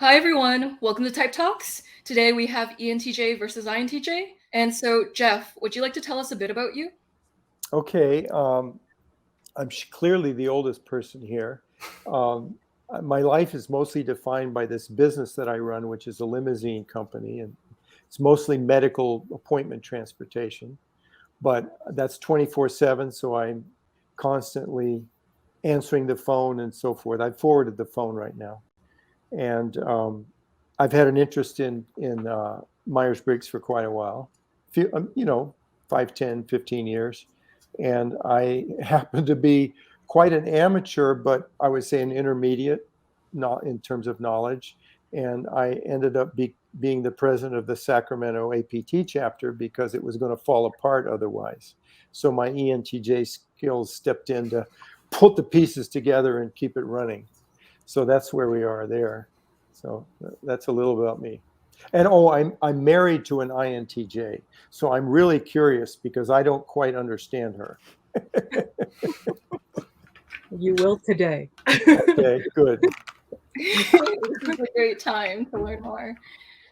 Hi, everyone. Welcome to Type Talks. Today we have ENTJ versus INTJ. And so, Jeff, would you like to tell us a bit about you? Okay. I'm clearly the oldest person here. My life is mostly defined by this business that I run, which is a limousine company, and it's mostly medical appointment transportation. But that's 24/7, so I'm constantly answering the phone and so forth. I've forwarded the phone right now. And I've had an interest in Myers-Briggs for quite a while, 5, 10, 15 years. And I happen to be quite an amateur, but I would say an intermediate, not in terms of knowledge. And I ended up being the president of the Sacramento APT chapter because it was going to fall apart otherwise. So my ENTJ skills stepped in to put the pieces together and keep it running. So that's where we are there. So that's a little about me. And I'm married to an INTJ. So I'm really curious because I don't quite understand her. You will today. Okay, good. This is a great time to learn more.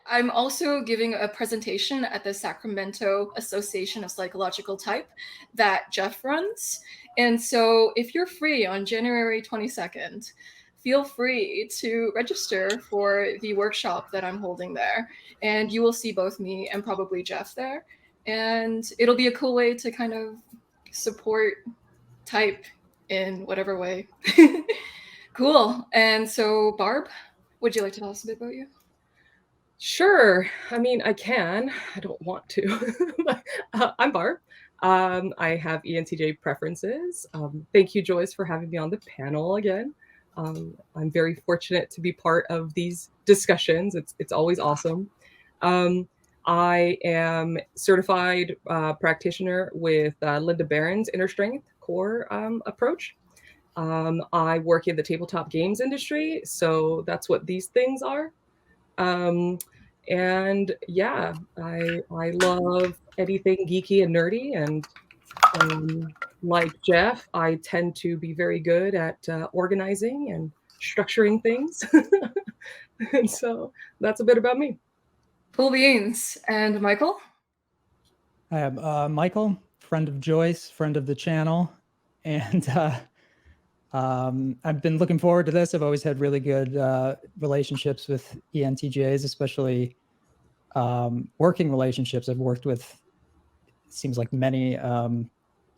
I'm also giving a presentation at the Sacramento Association of Psychological Type that Jeff runs. And so if you're free on January 22nd, feel free to register for the workshop that I'm holding there. And you will see both me and probably Jeff there. And it'll be a cool way to kind of support type in whatever way. Cool. And so, Barb, would you like to tell us a bit about you? Sure. I mean, I can. I don't want to. I'm Barb. I have ENTJ preferences. Thank you, Joyce, for having me on the panel again. I'm very fortunate to be part of these discussions. It's always awesome. I am certified practitioner with Linda Barron's Inner Strength Core approach. I work in the tabletop games industry, so that's what these things are. And yeah, I love anything geeky and nerdy, and like Jeff, I tend to be very good at organizing and structuring things. And so that's a bit about me. Cool beans. And Michael? I am Michael, friend of Joyce, friend of the channel, and I've been looking forward to this. I've always had really good relationships with ENTJs, especially working relationships. I've worked with, it seems like many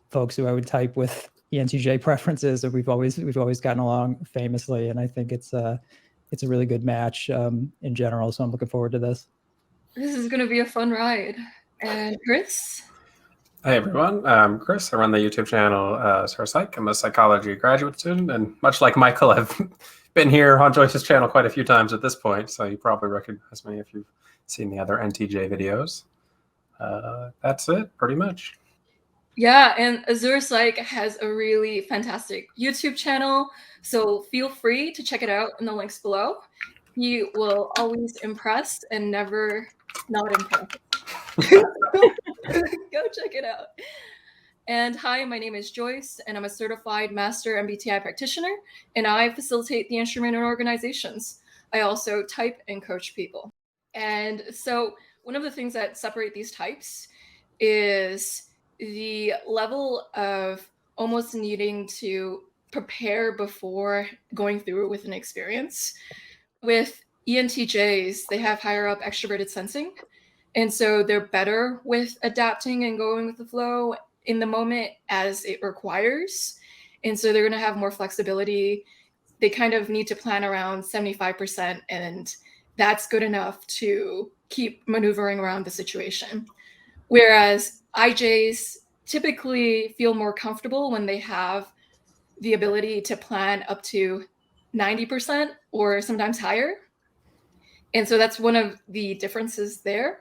folks who I would type with ENTJ preferences, and we've always gotten along famously. And I think it's a really good match in general. So I'm looking forward to this. This is going to be a fun ride. And Chris? Hey everyone, I'm Chris. I run the YouTube channel AsuraPsych. I'm a psychology graduate student, and much like Michael, I've been here on Joyce's channel quite a few times at this point, so you probably recognize me if you've seen the other NTJ videos. That's it, pretty much. Yeah, and AsuraPsych has a really fantastic YouTube channel, so feel free to check it out in the links below. He will always impress and never not impress. Go check it out. And hi, my name is Joyce, and I'm a certified master MBTI practitioner, and I facilitate the instrument in organizations. I also type and coach people. And so one of the things that separate these types is the level of almost needing to prepare before going through with an experience. With ENTJs, they have higher up extroverted sensing. And so they're better with adapting and going with the flow in the moment as it requires. And so they're going to have more flexibility. They kind of need to plan around 75%, and that's good enough to keep maneuvering around the situation. Whereas IJs typically feel more comfortable when they have the ability to plan up to 90% or sometimes higher. And so that's one of the differences there.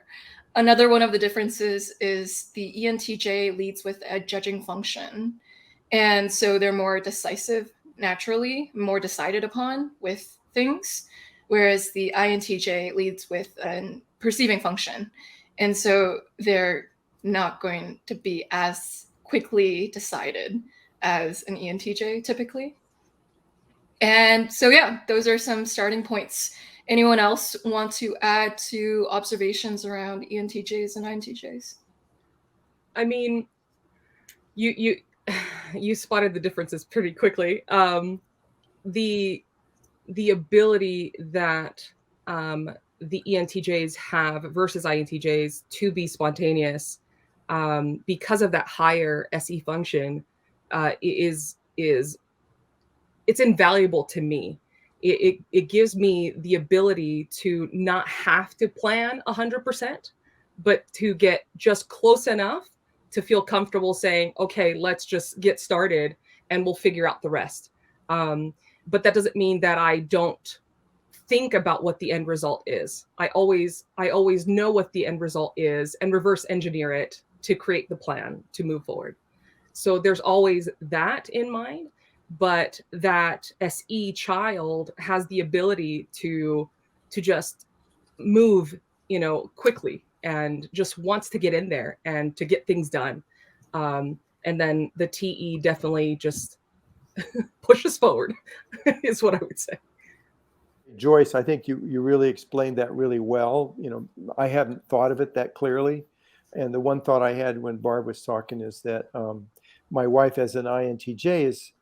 Another one of the differences is the ENTJ leads with a judging function. And so they're more decisive naturally, more decided upon with things, whereas the INTJ leads with a perceiving function. And so they're not going to be as quickly decided as an ENTJ typically. And so, yeah, those are some starting points. Anyone else want to add to observations around ENTJs and INTJs? I mean, you spotted the differences pretty quickly. The ability that the ENTJs have versus INTJs to be spontaneous, because of that higher SE function, it's invaluable to me. It gives me the ability to not have to plan 100%, but to get just close enough to feel comfortable saying, okay, let's just get started and we'll figure out the rest. But that doesn't mean that I don't think about what the end result is. I always know what the end result is and reverse engineer it to create the plan to move forward. So there's always that in mind, but that SE child has the ability to just move, quickly, and just wants to get in there and to get things done. And then the TE definitely just pushes forward is what I would say. Joyce, I think you really explained that really well. I hadn't thought of it that clearly. And the one thought I had when Barb was talking is that my wife, as an INTJ, is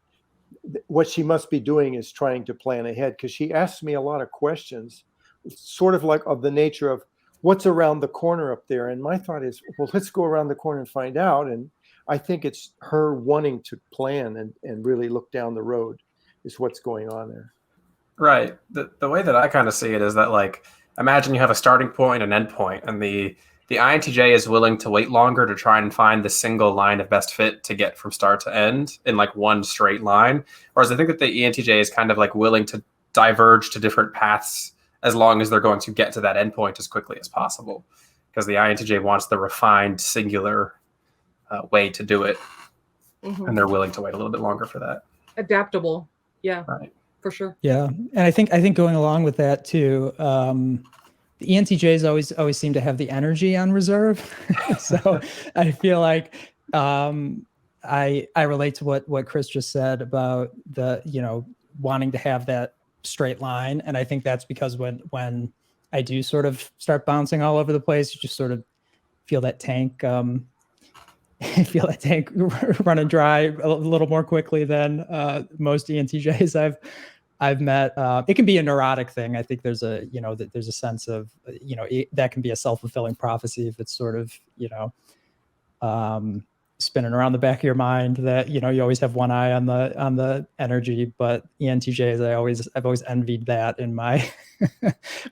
what she must be doing is trying to plan ahead, because she asks me a lot of questions, sort of like of the nature of what's around the corner up there. And my thought is, well, let's go around the corner and find out. And I think it's her wanting to plan and really look down the road is what's going on there. Right. The way that I kind of see it is that, like, imagine you have a starting point and an end point, and the INTJ is willing to wait longer to try and find the single line of best fit to get from start to end in like one straight line. Whereas I think that the ENTJ is kind of like willing to diverge to different paths as long as they're going to get to that end point as quickly as possible. Because the INTJ wants the refined, singular way to do it. Mm-hmm. And they're willing to wait a little bit longer for that. Adaptable. Yeah. Right. For sure. Yeah. And I think going along with that too, the ENTJs always seem to have the energy on reserve. So I feel like I relate to what Chris just said about the, wanting to have that straight line. And I think that's because when I do sort of start bouncing all over the place, you just sort of feel that tank running dry a little more quickly than most ENTJs I've met. It can be a neurotic thing. I think there's a sense of, that can be a self-fulfilling prophecy if it's sort of, spinning around the back of your mind that, you always have one eye on the energy. But ENTJs, I've always envied that in my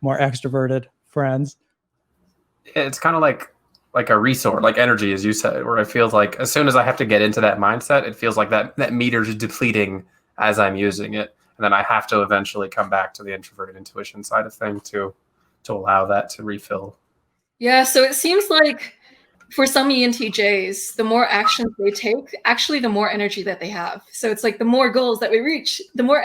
more extroverted friends. It's kind of like a resource, like energy, as you said, where it feels like as soon as I have to get into that mindset, it feels like that meter's depleting as I'm using it. And then I have to eventually come back to the introverted intuition side of things to allow that to refill. Yeah, so it seems like for some ENTJs, the more actions they take, actually the more energy that they have. So it's like the more goals that we reach, the more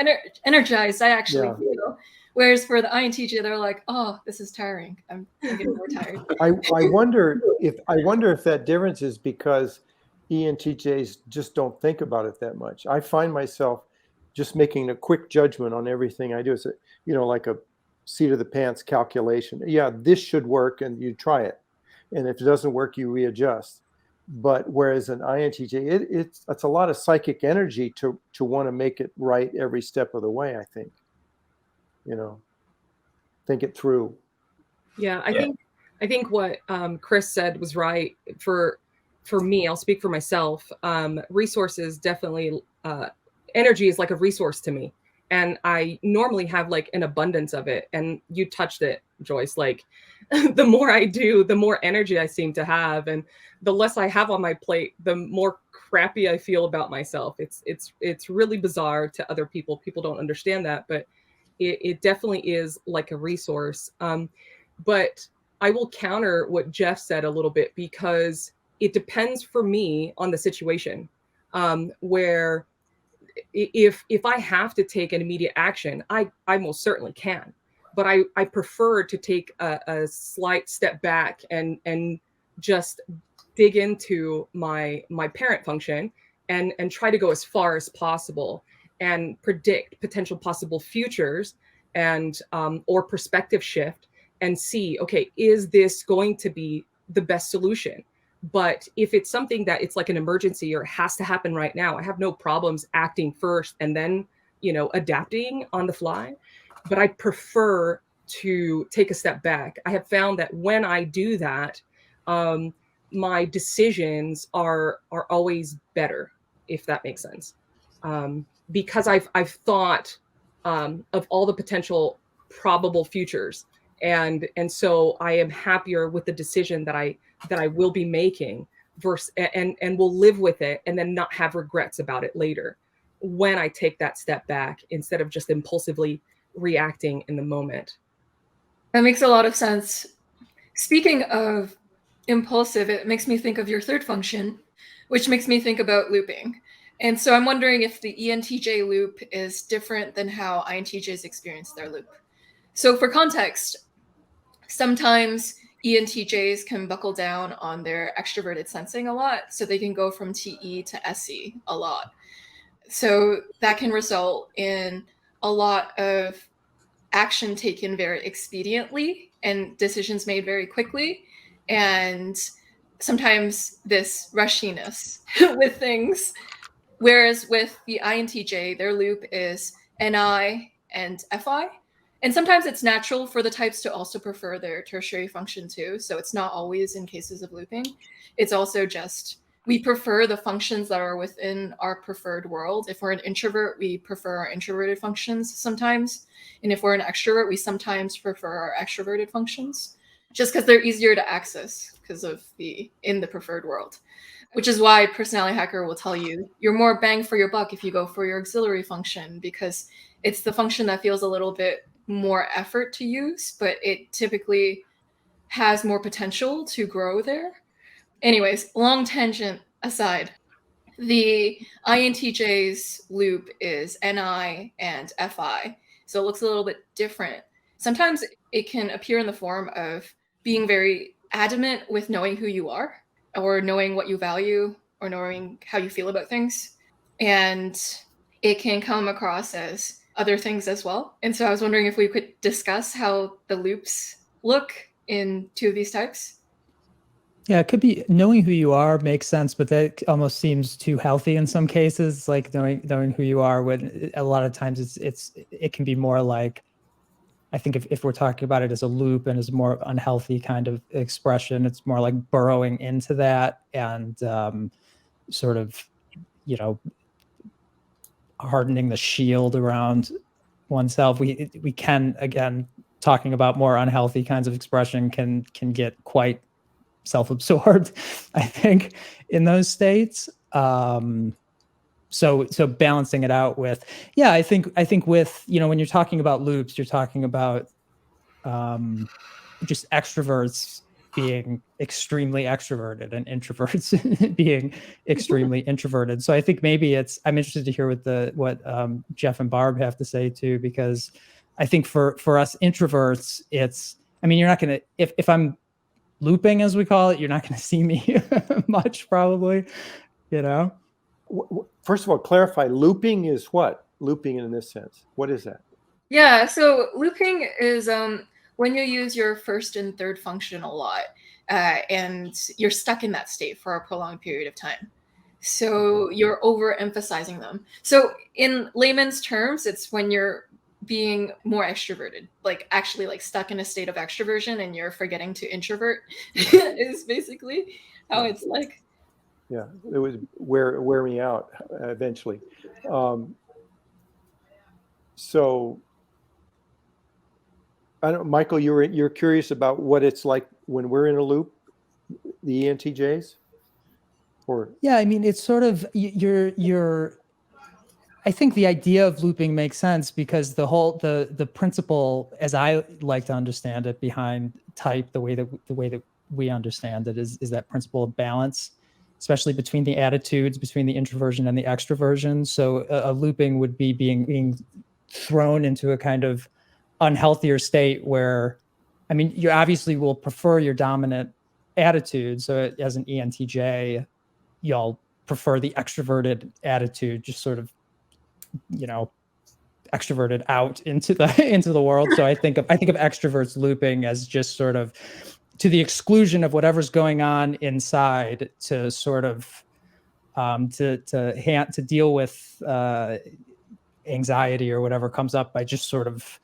energized I actually feel. Whereas for the INTJ, they're like, oh, this is tiring. I'm getting more tired. I wonder if that difference is because ENTJs just don't think about it that much. I find myself just making a quick judgment on everything I do. It's like a seat of the pants calculation. Yeah, this should work, and you try it. And if it doesn't work, you readjust. But whereas an INTJ, it's a lot of psychic energy to want to make it right every step of the way, I think. Think it through. Yeah, I think what Chris said was right. For me, I'll speak for myself. Resources definitely, energy is like a resource to me, and I normally have like an abundance of it. And you touched it, Joyce. Like the more I do, the more energy I seem to have, and the less I have on my plate, the more crappy I feel about myself. It's really bizarre to other people. People don't understand that, but it definitely is like a resource. But I will counter what Jeff said a little bit, because it depends for me on the situation, where if I have to take an immediate action, I most certainly can. But I prefer to take a slight step back and just dig into my parent function and try to go as far as possible and predict potential possible futures and or perspective shift and see, okay, is this going to be the best solution? But if it's something that it's like an emergency or has to happen right now, I have no problems acting first and then, adapting on the fly. But I prefer to take a step back. I have found that when I do that, my decisions are always better, if that makes sense. Because I've thought of all the potential probable futures. And so I am happier with the decision that I will be making versus and will live with it and then not have regrets about it later when I take that step back instead of just impulsively reacting in the moment. That makes a lot of sense. Speaking of impulsive, it makes me think of your third function, which makes me think about looping. And so I'm wondering if the ENTJ loop is different than how INTJs experience their loop. So for context, sometimes ENTJs can buckle down on their extroverted sensing a lot, so they can go from TE to SE a lot. So that can result in a lot of action taken very expediently and decisions made very quickly, and sometimes this rushiness with things. Whereas with the INTJ, their loop is NI and FI. And sometimes it's natural for the types to also prefer their tertiary function too. So it's not always in cases of looping. It's also just we prefer the functions that are within our preferred world. If we're an introvert, we prefer our introverted functions sometimes. And if we're an extrovert, we sometimes prefer our extroverted functions just because they're easier to access because of in the preferred world. Which is why Personality Hacker will tell you you're more bang for your buck if you go for your auxiliary function, because it's the function that feels a little bit more effort to use, but it typically has more potential to grow there. Anyways, long tangent aside, the INTJ's loop is NI and FI, so it looks a little bit different. Sometimes it can appear in the form of being very adamant with knowing who you are, or knowing what you value, or knowing how you feel about things. And it can come across as other things as well. And so I was wondering if we could discuss how the loops look in two of these types. Yeah, it could be knowing who you are makes sense, but that almost seems too healthy in some cases. Like knowing who you are, when a lot of times it can be more like, I think if we're talking about it as a loop and as a more unhealthy kind of expression, it's more like burrowing into that and sort of, hardening the shield around oneself. We can, again, talking about more unhealthy kinds of expression can get quite self-absorbed, I think, in those states. So balancing it out with, I think with, when you're talking about loops, you're talking about just extroverts being extremely extroverted and introverts being extremely introverted. So I think maybe I'm interested to hear what Jeff and Barb have to say too, because I think for us introverts, you're not going to, if I'm looping, as we call it, you're not going to see me much probably, First of all, clarify, looping is what? Looping in this sense. What is that? Yeah, so looping is when you use your first and third function a lot, and you're stuck in that state for a prolonged period of time. So you're overemphasizing them. So in layman's terms, it's when you're being more extroverted, like actually like stuck in a state of extroversion and you're forgetting to introvert is basically how it's like. Yeah, it would wear me out eventually. So I don't, Michael, you're curious about what it's like when we're in a loop, the ENTJs, or it's sort of you're. I think the idea of looping makes sense because the principle, as I like to understand it, behind type, the way that we understand it is that principle of balance, especially between the attitudes, between the introversion and the extroversion. So a looping would be being thrown into a kind of unhealthier state where, you obviously will prefer your dominant attitude. So as an ENTJ, y'all prefer the extroverted attitude, just sort of, extroverted out into the world. So I think of extroverts looping as just sort of to the exclusion of whatever's going on inside, to sort of to deal with anxiety or whatever comes up by just sort of,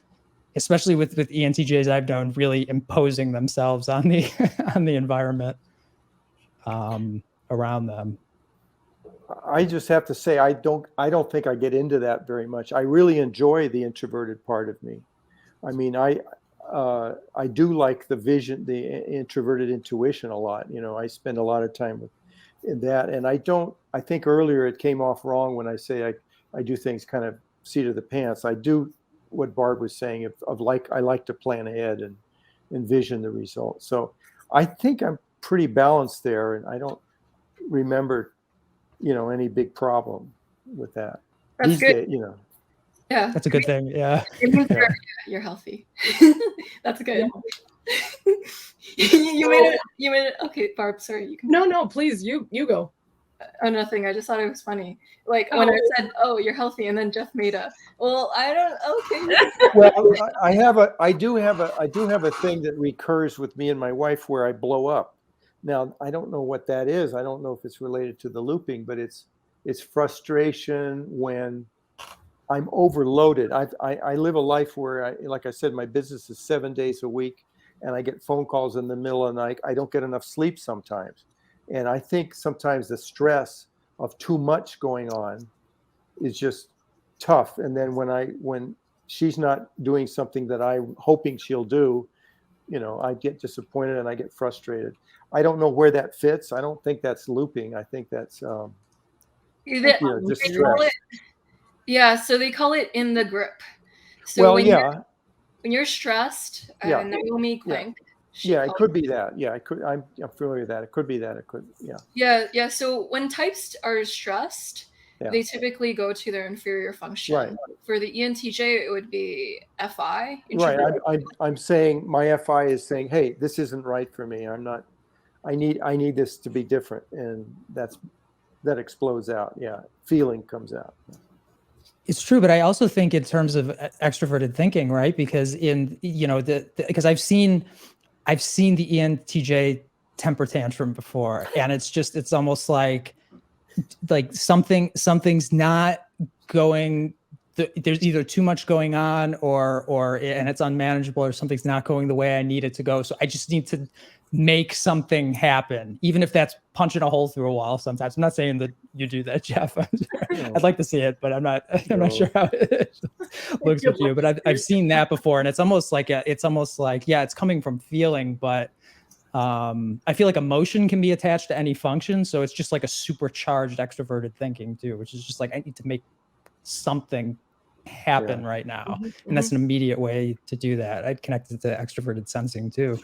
especially with ENTJs I've known, really imposing themselves on the on the environment around them. I just have to say, I don't think I get into that very much. I really enjoy the introverted part of me. I mean, I do like the vision, the introverted intuition a lot. You know, I spend a lot of time in that, and I think earlier it came off wrong when I say I do things kind of seat of the pants. I do what Barb was saying I like to plan ahead and envision the result. So I think I'm pretty balanced there, and I don't remember, any big problem with that. That's These good. days, Yeah. That's a good thing. Yeah. It means you're healthy. That's good. You made it. Okay, Barb, sorry. You can. No, please, you go. Oh, nothing. I just thought it was funny. Like when I said, "Oh, you're healthy," and then Jeff made a. Well, I don't. Okay. Well, I do have a thing that recurs with me and my wife where I blow up. Now, I don't know what that is. I don't know if it's related to the looping, but it's frustration when I'm overloaded. I live a life where, like I said, my business is 7 days a week, and I get phone calls in the middle of the night. I don't get enough sleep sometimes. And I think sometimes the stress of too much going on is just tough. And then when she's not doing something that I'm hoping she'll do, I get disappointed and I get frustrated. I don't know where that fits. I don't think that's looping. I think that's just stress. Yeah, so they call it in the grip. So well, when yeah. When you're stressed, Naomi Klink. Yeah, it could be that. Yeah, it could. I'm familiar with that. It could be that. It could. Yeah. Yeah. So when types are stressed, they typically go to their inferior function. Right. For the ENTJ, it would be FI. Right. I'm saying my FI is saying, hey, this isn't right for me. I'm not. I need this to be different, and that explodes out. Yeah, feeling comes out. It's true, but I also think in terms of extroverted thinking, right? Because because I've seen the ENTJ temper tantrum before, and it's almost like something's not going. There's either too much going on, and it's unmanageable, or something's not going the way I need it to go. So I just need to make something happen, even if that's punching a hole through a wall. Sometimes I'm not saying that you do that, Jeff. I'd like to see it, but I'm not sure how it looks with you. But I've seen that before, and it's almost like it's coming from feeling, but I feel like emotion can be attached to any function. So it's just like a supercharged extroverted thinking too, which is just like, I need to make something happen right now. And that's an immediate way to do that. I'd connect it to extroverted sensing too.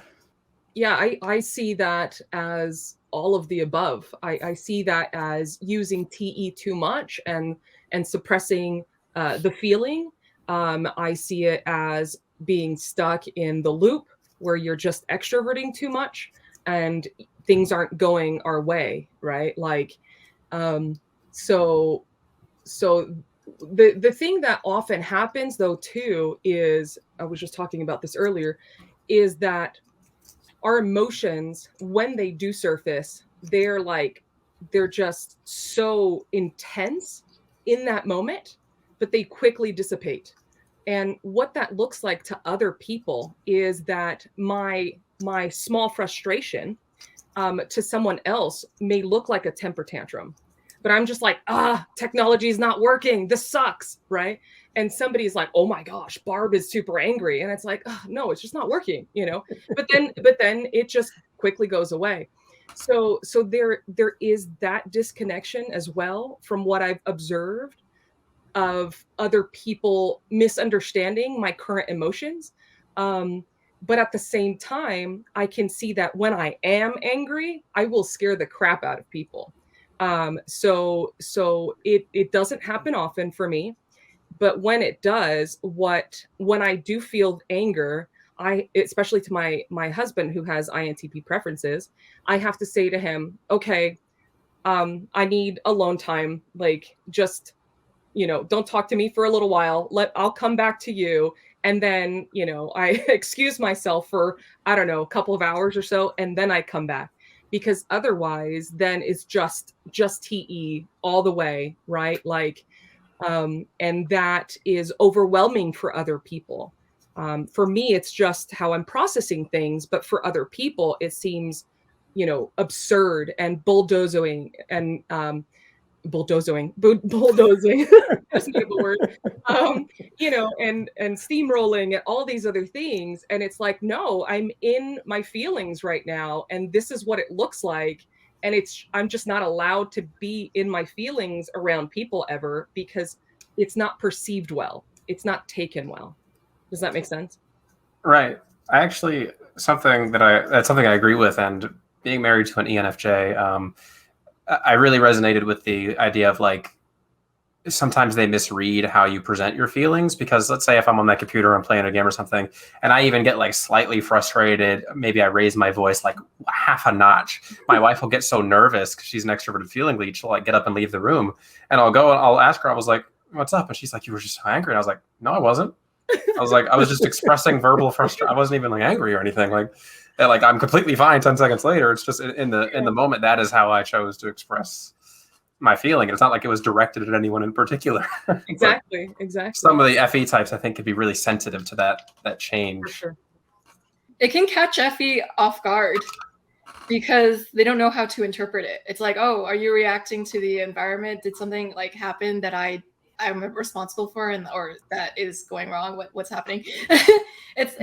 Yeah, I see that as all of the above. I see that as using TE too much and suppressing the feeling. I see it as being stuck in the loop where you're just extroverting too much and things aren't going our way, right? Like, so the thing that often happens though too is, I was just talking about this earlier, is that our emotions, when they do surface, they're just so intense in that moment, but they quickly dissipate. And what that looks like to other people is that my small frustration to someone else may look like a temper tantrum, but I'm just like, technology is not working. This sucks, right? And somebody's like, oh my gosh, Barb is super angry. And it's like, no, it's just not working, but then it just quickly goes away. So there is that disconnection as well from what I've observed of other people misunderstanding my current emotions. But at the same time, I can see that when I am angry, I will scare the crap out of people. So it doesn't happen often for me. But when it does, when I do feel anger, especially to my husband who has INTP preferences, I have to say to him, okay, I need alone time. Like, just don't talk to me for a little while. I'll come back to you. And then, I excuse myself for, I don't know, a couple of hours or so, and then I come back. Because otherwise, then it's just TE all the way, right? Like, and that is overwhelming for other people. For me, it's just how I'm processing things, but for other people, it seems, absurd and bulldozing and bulldozing, that's not the word, and steamrolling and all these other things. And it's like, no, I'm in my feelings right now, and this is what it looks like. And I'm just not allowed to be in my feelings around people ever, because it's not perceived well. It's not taken well. Does that make sense? Right. That's something I agree with. And being married to an ENFJ, I really resonated with the idea of like, sometimes they misread how you present your feelings, because let's say if I'm on my computer, I'm playing a game or something, and I even get like slightly frustrated, maybe I raise my voice like half a notch. My wife will get so nervous because she's an extroverted feeling lead. She'll like get up and leave the room, and I'll ask her, I was like, what's up? And she's like, you were just so angry. And I was like, no, I wasn't. I was just expressing verbal frustration. I wasn't even like angry or anything. Like I'm completely fine 10 seconds later. It's just in the moment, that is how I chose to express my feeling. And it's not like it was directed at anyone in particular. Exactly. Some of the FE types, I think, could be really sensitive to that change. For sure. It can catch FE off guard because they don't know how to interpret it. It's like, oh, are you reacting to the environment? Did something like happen that I'm responsible for, or that is going wrong? What's happening? It's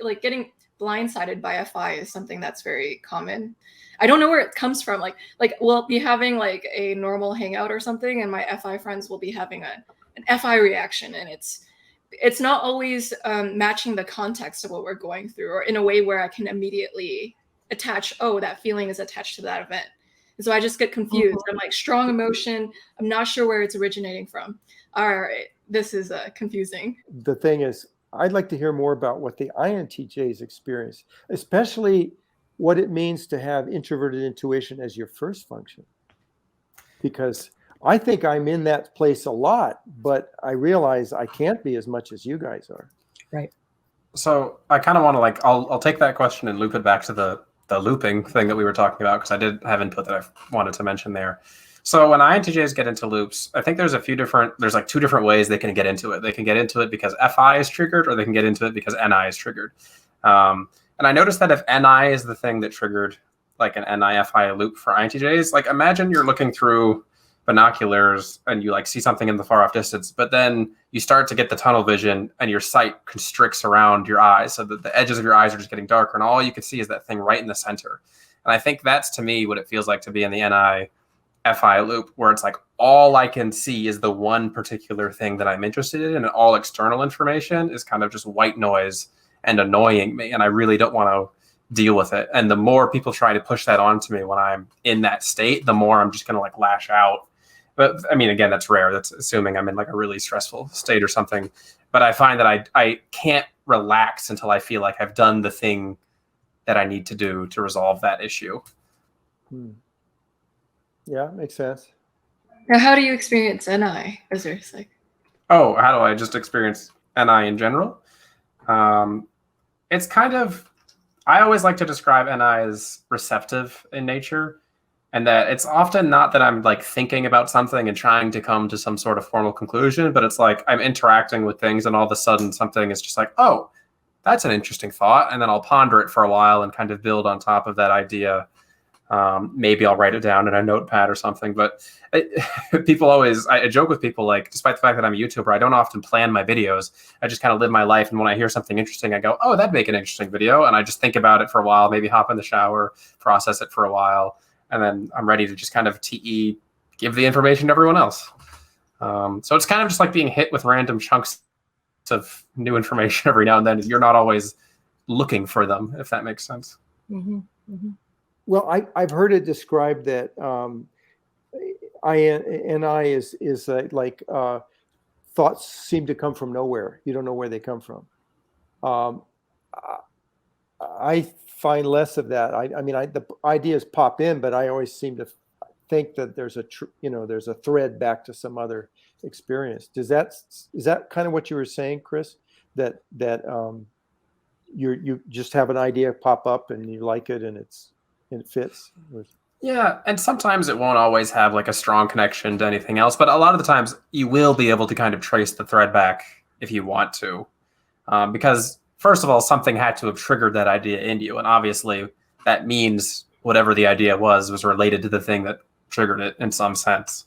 like getting blindsided by FI is something that's very common. I don't know where it comes from. Like we'll be having like a normal hangout or something, and my FI friends will be having an FI reaction, and it's not always matching the context of what we're going through, or in a way where I can immediately attach, oh, that feeling is attached to that event. And so I just get confused. I'm like, strong emotion, I'm not sure where it's originating from. All right, this is confusing. The thing is, I'd like to hear more about what the INTJs experience, especially what it means to have introverted intuition as your first function. Because I think I'm in that place a lot, but I realize I can't be as much as you guys are. Right. So I kind of want to I'll take that question and loop it back to the looping thing that we were talking about, because I did have input that I wanted to mention there. So when INTJs get into loops, I think there's like two different ways they can get into it. They can get into it because FI is triggered, or they can get into it because NI is triggered. And I noticed that if NI is the thing that triggered like an NI-FI loop for INTJs, like imagine you're looking through binoculars and you like see something in the far off distance, but then you start to get the tunnel vision and your sight constricts around your eyes, so that the edges of your eyes are just getting darker, and all you can see is that thing right in the center. And I think that's, to me, what it feels like to be in the NI-FI loop, where it's like all I can see is the one particular thing that I'm interested in, and all external information is kind of just white noise and annoying me, and I really don't want to deal with it. And the more people try to push that onto me when I'm in that state, the more I'm just going to like lash out. But I mean, again, that's rare. That's assuming I'm in like a really stressful state or something. But I find that I can't relax until I feel like I've done the thing that I need to do to resolve that issue. Yeah, makes sense. Now, how do you experience NI, AsuraPsych? Oh, how do I just experience NI in general? It's kind of, I always like to describe NI as receptive in nature, and that it's often not that I'm like thinking about something and trying to come to some sort of formal conclusion, but it's like I'm interacting with things, and all of a sudden something is just like, oh, that's an interesting thought. And then I'll ponder it for a while and kind of build on top of that idea. Maybe I'll write it down in a notepad or something. But people always, I joke with people, like, despite the fact that I'm a YouTuber, I don't often plan my videos. I just kind of live my life. And when I hear something interesting, I go, oh, that'd make an interesting video. And I just think about it for a while, maybe hop in the shower, process it for a while. And then I'm ready to just kind of give the information to everyone else. So it's kind of just like being hit with random chunks of new information every now and then. You're not always looking for them, if that makes sense. Mm-hmm. Mm-hmm. Well, I've heard it described that NI is like thoughts seem to come from nowhere. You don't know where they come from. I find less of that. I mean, the ideas pop in, but I always seem to think that there's there's a thread back to some other experience. Is that kind of what you were saying, Chris? That you just have an idea pop up and you like it and it fits? Yeah, and sometimes it won't always have like a strong connection to anything else, but a lot of the times you will be able to kind of trace the thread back if you want to. Because first of all, something had to have triggered that idea in you. And obviously that means whatever the idea was related to the thing that triggered it in some sense.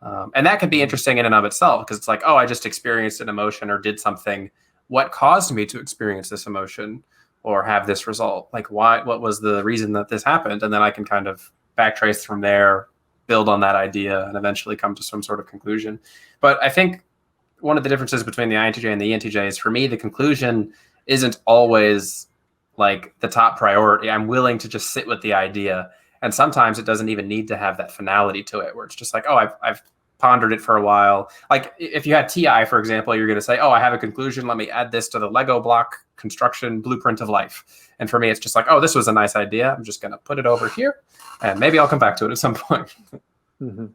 And that can be interesting in and of itself, because it's like, oh, I just experienced an emotion or did something. What caused me to experience this emotion or have this result? Like, what was the reason that this happened? And then I can kind of backtrace from there, build on that idea, and eventually come to some sort of conclusion. But I think one of the differences between the INTJ and the ENTJ is, for me, the conclusion isn't always like the top priority. I'm willing to just sit with the idea. And sometimes it doesn't even need to have that finality to it, where it's just like, oh, I've pondered it for a while. Like if you had TI, for example, you're going to say, oh, I have a conclusion. Let me add this to the Lego block construction blueprint of life. And for me, it's just like, oh, this was a nice idea. I'm just going to put it over here and maybe I'll come back to it at some point. Mm-hmm.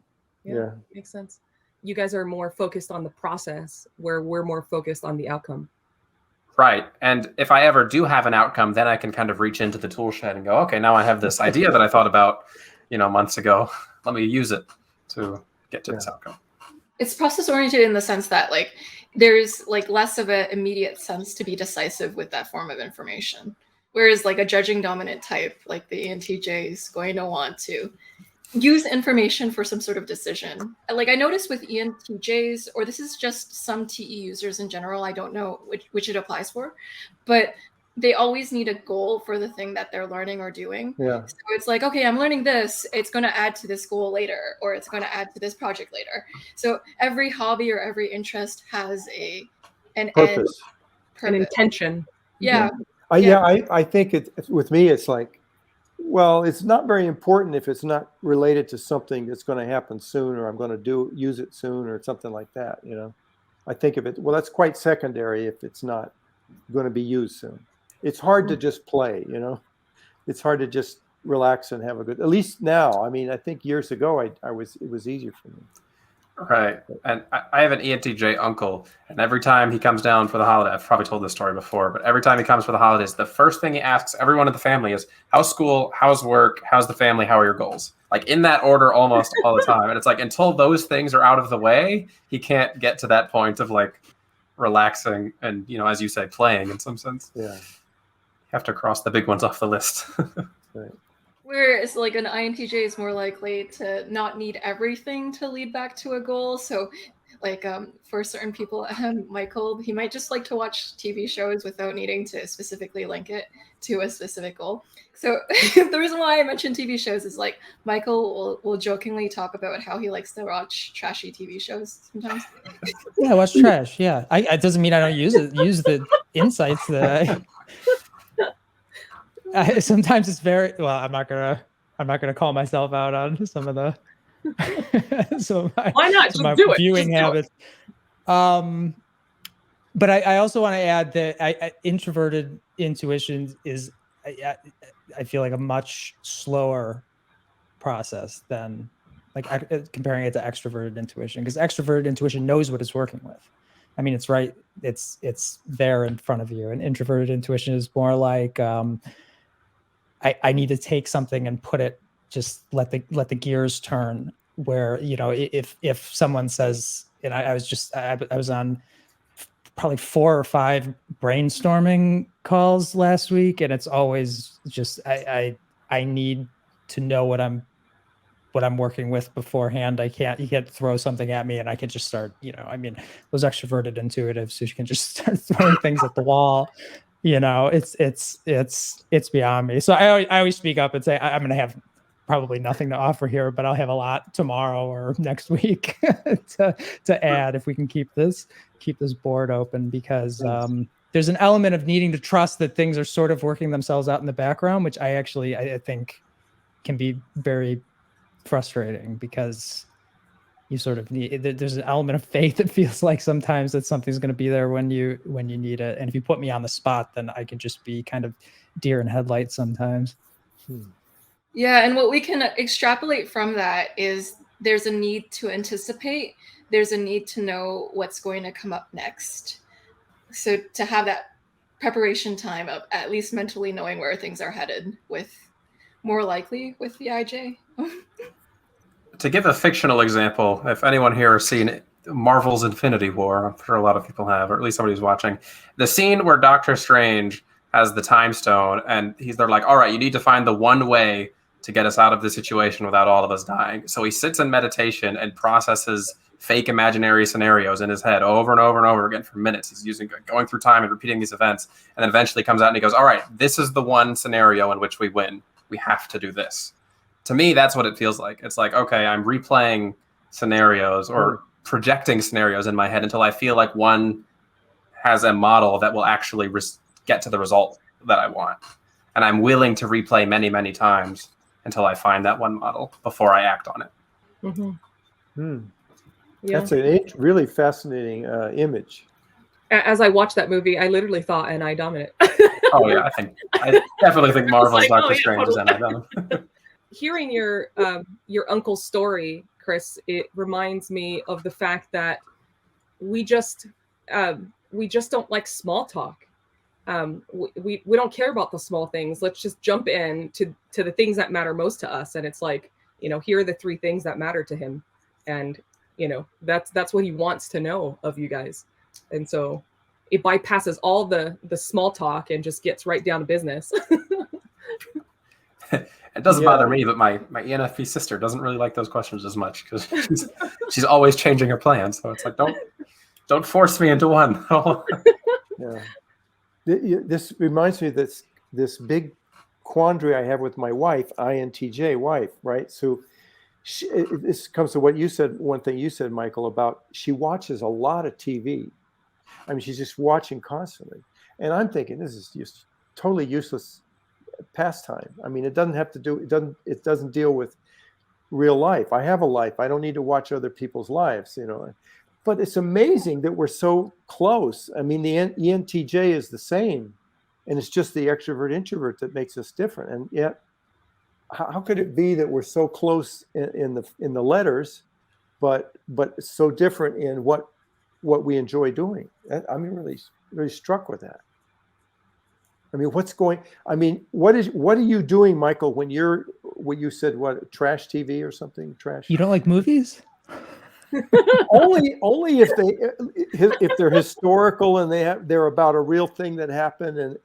Yeah, makes sense. You guys are more focused on the process, where we're more focused on the outcome. Right. And if I ever do have an outcome, then I can kind of reach into the tool shed and go, okay, now I have this idea that I thought about, months ago. Let me use it to get to this outcome. It's process oriented in the sense that like there's like less of an immediate sense to be decisive with that form of information. Whereas like a judging dominant type, like the ENTJ, is going to want to use information for some sort of decision. Like I noticed with ENTJs, or this is just some TE users in general, I don't know which it applies for, but they always need a goal for the thing that they're learning or doing. Yeah. So it's like, okay, I'm learning this, it's going to add to this goal later, or it's going to add to this project later. So every hobby or every interest has an Purpose. An intention. Yeah. I think with me, it's like, well, it's not very important if it's not related to something that's going to happen soon, or I'm going to use it soon, or something like that. I think of it, well, that's quite secondary if it's not going to be used soon. It's hard to just play, it's hard to just relax and have a good, at least now. I mean, I think years ago, it was easier for me. Right. And I have an ENTJ uncle, and every time he comes down for the holiday, I've probably told this story before, but every time he comes for the holidays, the first thing he asks everyone in the family is, how's school? How's work? How's the family? How are your goals? Like in that order almost all the time. And it's like, until those things are out of the way, he can't get to that point of like relaxing and, as you say, playing in some sense. Yeah. You have to cross the big ones off the list. Right. Whereas like an INTJ is more likely to not need everything to lead back to a goal. So like for certain people, Michael, he might just like to watch TV shows without needing to specifically link it to a specific goal. So the reason why I mentioned TV shows is like Michael will jokingly talk about how he likes to watch trashy TV shows sometimes. Yeah, I watch trash. Yeah, it doesn't mean I don't use the insights that sometimes it's very well. I'm not gonna call myself out on some of the why not just do it? Viewing habits. But I also want to add that introverted intuition is I feel like a much slower process than like comparing it to extroverted intuition, because extroverted intuition knows what it's working with. I mean, it's right. It's there in front of you, and introverted intuition is more like I need to take something and put it, just let the gears turn. Where if someone says, and I was on probably 4 or 5 brainstorming calls last week, and it's always just I need to know what I'm working with beforehand. You can't throw something at me and I can just start, I mean, those extroverted intuitives who can just start throwing things at the wall. It's beyond me. So I always speak up and say, I'm going to have probably nothing to offer here, but I'll have a lot tomorrow or next week to add if we can keep this board open, because there's an element of needing to trust that things are sort of working themselves out in the background, which I think can be very frustrating, because you sort of need, there's an element of faith that feels like sometimes that something's going to be there when you need it. And if you put me on the spot, then I can just be kind of deer in headlights sometimes. Yeah, and what we can extrapolate from that is there's a need to anticipate, there's a need to know what's going to come up next. So to have that preparation time of at least mentally knowing where things are headed, with more likely with the IJ. To give a fictional example, if anyone here has seen Marvel's Infinity War, I'm sure a lot of people have, or at least somebody who's watching, the scene where Doctor Strange has the time stone and they're like, all right, you need to find the one way to get us out of this situation without all of us dying. So he sits in meditation and processes fake imaginary scenarios in his head over and over and over again for minutes. He's going through time and repeating these events, and then eventually comes out and he goes, all right, this is the one scenario in which we win. We have to do this. To me, that's what it feels like. It's like, okay, I'm replaying scenarios or projecting scenarios in my head until I feel like one has a model that will actually get to the result that I want. And I'm willing to replay many, many times until I find that one model before I act on it. Mm-hmm. Yeah. That's a really fascinating image. As I watched that movie, I literally thought NI dominant. Oh yeah, I definitely think Marvel's like, Doctor Strange is NI dominant. Hearing your uncle's story, Chris, it reminds me of the fact that we just don't like small talk. We don't care about the small things. Let's just jump in to the things that matter most to us. And it's like, here are the 3 things that matter to him. And, that's what he wants to know of you guys. And so it bypasses all the small talk and just gets right down to business. It doesn't bother me, but my ENFP sister doesn't really like those questions as much because she's always changing her plans. So it's like, don't force me into one. Yeah. This reminds me of this big quandary I have with my wife, INTJ wife, right? So this comes to what you said, one thing you said, Michael, about she watches a lot of TV. I mean, she's just watching constantly. And I'm thinking, this is just totally useless pastime. I mean, it doesn't deal with real life. I have a life. I don't need to watch other people's lives, But it's amazing that we're so close. I mean, the ENTJ is the same, and it's just the extrovert introvert that makes us different. And yet, how could it be that we're so close in the letters, but so different in what we enjoy doing? I'm really struck with that. I mean, what are you doing, Michael, when you said trash TV or something? Trash. You don't like movies? only if they're historical and they're about a real thing that happened and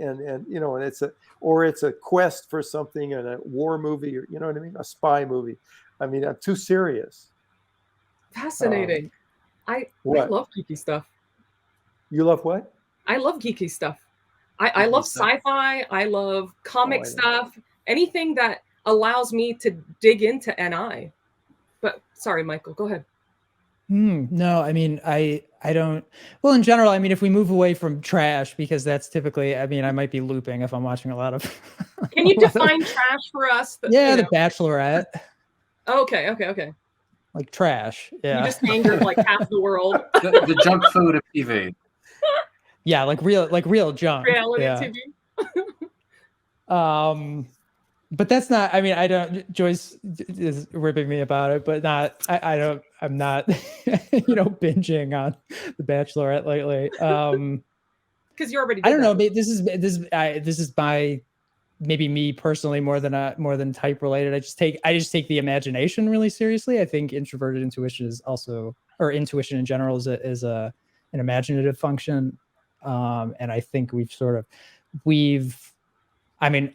it's a quest for something, and a war movie, or what I mean, a spy movie. I mean, I'm too serious. Fascinating. I love geeky stuff. You love what? I love geeky stuff. I love sci-fi. I love comic stuff. Anything that allows me to dig into NI. But sorry, Michael, go ahead. No, I mean, I don't. Well, in general, I mean, if we move away from trash, because that's typically, I mean, I might be looping if I'm watching a lot of. Can you define trash for us? The Bachelorette. Okay. Like trash. Yeah. You just angered like half the world. the junk food of TV. Yeah, like real junk. Reality TV. But that's not, I mean, I don't, Joyce is ripping me about it, but I'm not, binging on The Bachelorette lately. Because you already did I don't know, this is maybe me personally more than type related. I just take the imagination really seriously. I think introverted intuition is also, or intuition in general is an imaginative function. And I think I mean,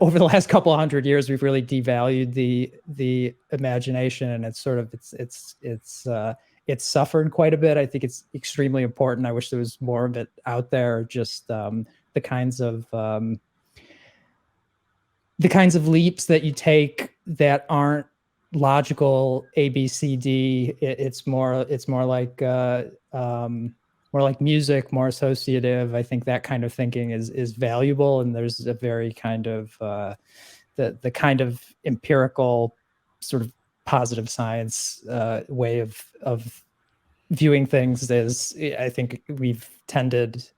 over the last couple of 100 years, we've really devalued the imagination, and it's suffered quite a bit. I think it's extremely important. I wish there was more of it out there. Just the kinds of leaps that you take that aren't logical A, B, C, D. It's more like music, more associative. I think that kind of thinking is valuable, and there's a very kind of the kind of empirical sort of positive science way of viewing things as I think we've tended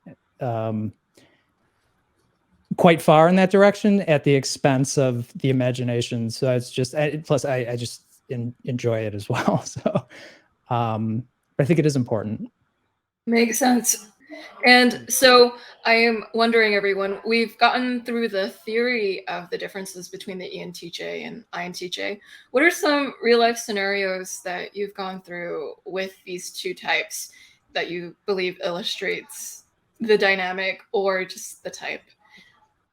quite far in that direction at the expense of the imagination. So it's just, plus I just enjoy it as well. So but I think it is important. Makes sense. And so I am wondering, everyone, we've gotten through the theory of the differences between the ENTJ and INTJ. What are some real life scenarios that you've gone through with these two types that you believe illustrates the dynamic or just the type?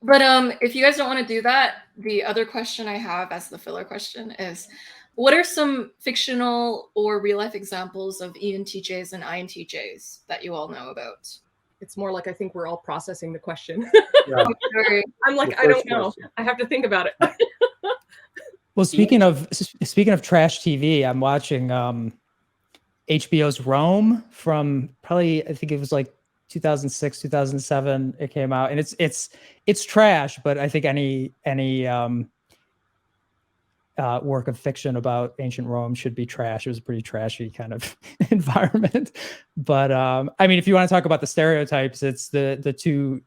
But if you guys don't want to do that, the other question I have as the filler question is, what are some fictional or real life examples of ENTJs and INTJs that you all know about? It's more like I think we're all processing the question. Yeah. Sorry. I'm like, The I don't first know. question. I have to think about it. Well, speaking of trash TV, I'm watching HBO's Rome from probably, I think it was like 2006, 2007. It came out, and it's trash, but I think any work of fiction about ancient Rome should be trash. It was a pretty trashy kind of environment. But I mean, if you want to talk about the stereotypes, it's the two,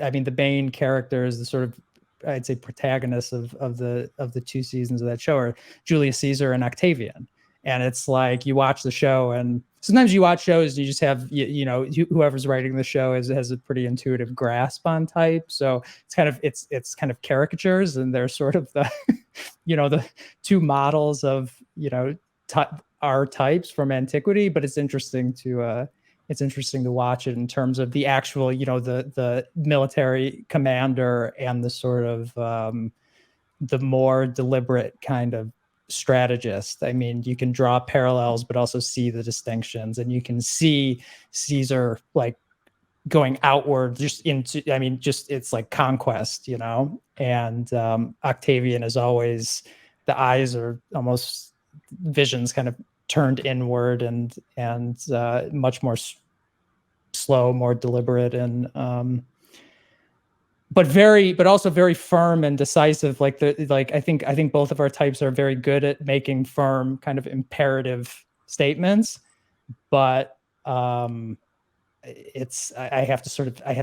I mean, the main characters, the sort of, I'd say, protagonists of the two seasons of that show are Julius Caesar and Octavian. And it's like, you watch the show, and sometimes you watch shows and you just have, you know, whoever's writing the show has a pretty intuitive grasp on type. So it's kind of caricatures, and they're sort of the, you know, the two models of, you know, our types from antiquity. But it's interesting to watch it in terms of the actual, you know, the military commander and the sort of the more deliberate kind of strategist. I mean, you can draw parallels, but also see the distinctions, and you can see Caesar like going outward just into, I mean, just, it's like conquest, you know, and Octavian is always, the eyes are almost visions kind of turned inward, and much more slow, more deliberate, and but also very firm and decisive. Like I think both of our types are very good at making firm kind of imperative statements, but I have to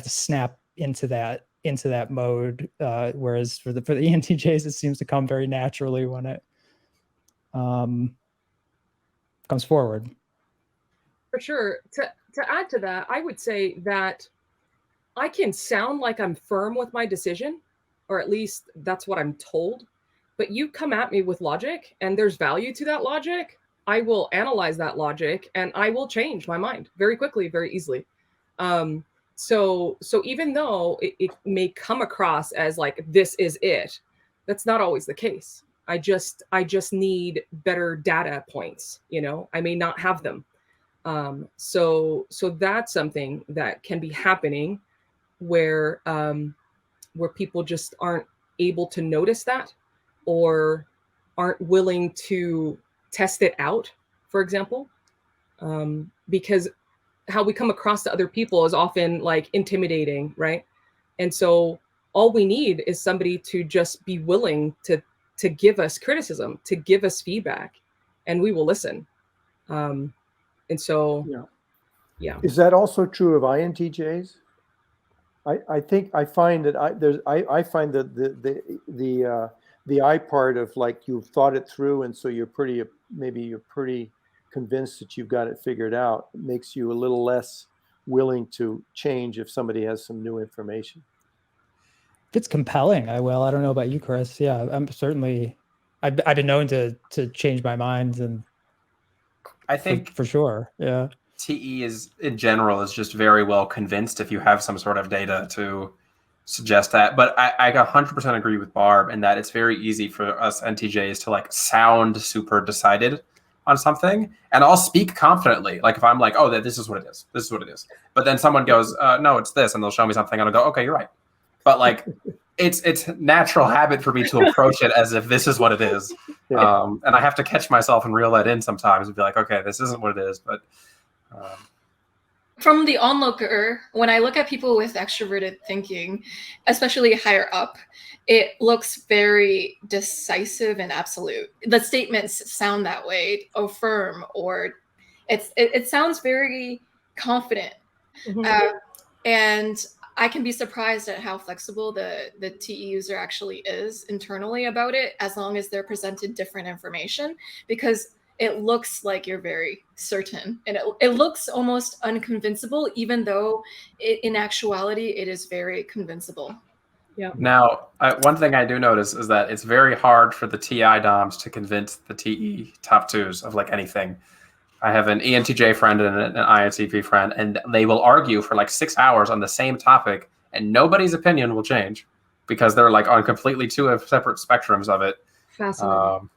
snap into that mode, whereas for the ENTJs, it seems to come very naturally when it comes forward. For sure. To add to that, I would say that I can sound like I'm firm with my decision, or at least that's what I'm told. But you come at me with logic, and there's value to that logic, I will analyze that logic, and I will change my mind very quickly, very easily. So even though it may come across as like, this is it, that's not always the case. I just need better data points. You know, I may not have them. So that's something that can be happening where people just aren't able to notice that, or aren't willing to test it out, for example, because how we come across to other people is often like intimidating, right? And so all we need is somebody to just be willing to give us criticism, to give us feedback, and we will listen. And so, yeah. Is that also true of INTJs? I think I find that I find that the I part of, like, you've thought it through, and so you're pretty convinced that you've got it figured out, makes you a little less willing to change if somebody has some new information. If it's compelling, I will. I don't know about you, Chris. Yeah, I'm certainly, I've been known to change my mind, and I think for sure. Yeah. TE is, in general, is just very well convinced if you have some sort of data to suggest that. But I 100% agree with Barb in that it's very easy for us NTJs to like sound super decided on something, and I'll speak confidently. Like if I'm like, oh, this is what it is. This is what it is. But then someone goes, no, it's this, and they'll show me something, and I'll go, okay, you're right. But like, it's natural habit for me to approach it as if this is what it is. And I have to catch myself and reel that in sometimes and be like, okay, this isn't what it is. But from the onlooker, when I look at people with extroverted thinking, especially higher up, it looks very decisive and absolute. The statements sound that way, or firm, or it sounds very confident. Mm-hmm. And I can be surprised at how flexible the TE user actually is internally about it, as long as they're presented different information, because it looks like you're very certain, and it looks almost unconvincible, even though in actuality it is very convincible. Yeah. Now, one thing I do notice is that it's very hard for the TI DOMs to convince the TE top twos of like anything. I have an ENTJ friend and an INTP friend, and they will argue for like 6 hours on the same topic, and nobody's opinion will change because they're like on completely two separate spectrums of it. Fascinating.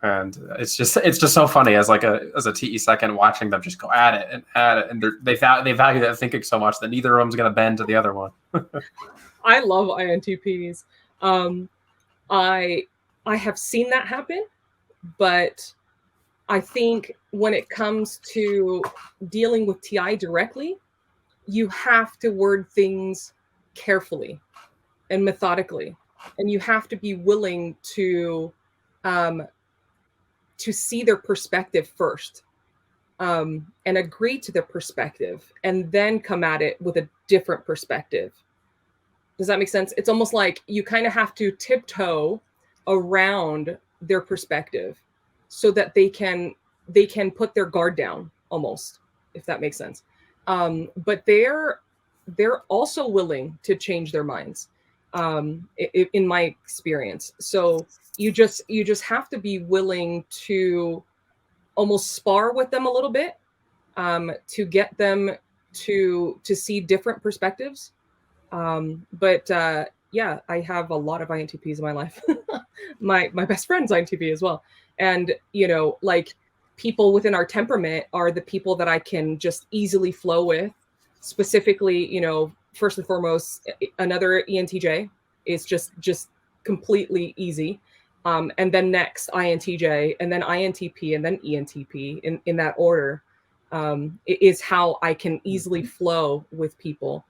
And it's just so funny as a TE second watching them just go at it, and they value that thinking so much that neither of them's going to bend to the other one. I love INTPs. I have seen that happen, but I think when it comes to dealing with TI directly, you have to word things carefully and methodically, and you have to be willing to see their perspective first, and agree to their perspective, and then come at it with a different perspective. Does that make sense? It's almost like you kind of have to tiptoe around their perspective so that they can put their guard down, almost, if that makes sense. But they're also willing to change their minds, in my experience. So you just have to be willing to almost spar with them a little bit, to get them to see different perspectives. Yeah, I have a lot of INTPs in my life. my best friend's INTP as well. And, like, people within our temperament are the people that I can just easily flow with. Specifically, first and foremost, another ENTJ is just completely easy. And then next INTJ, and then INTP, and then ENTP in that order, is how I can easily flow with people.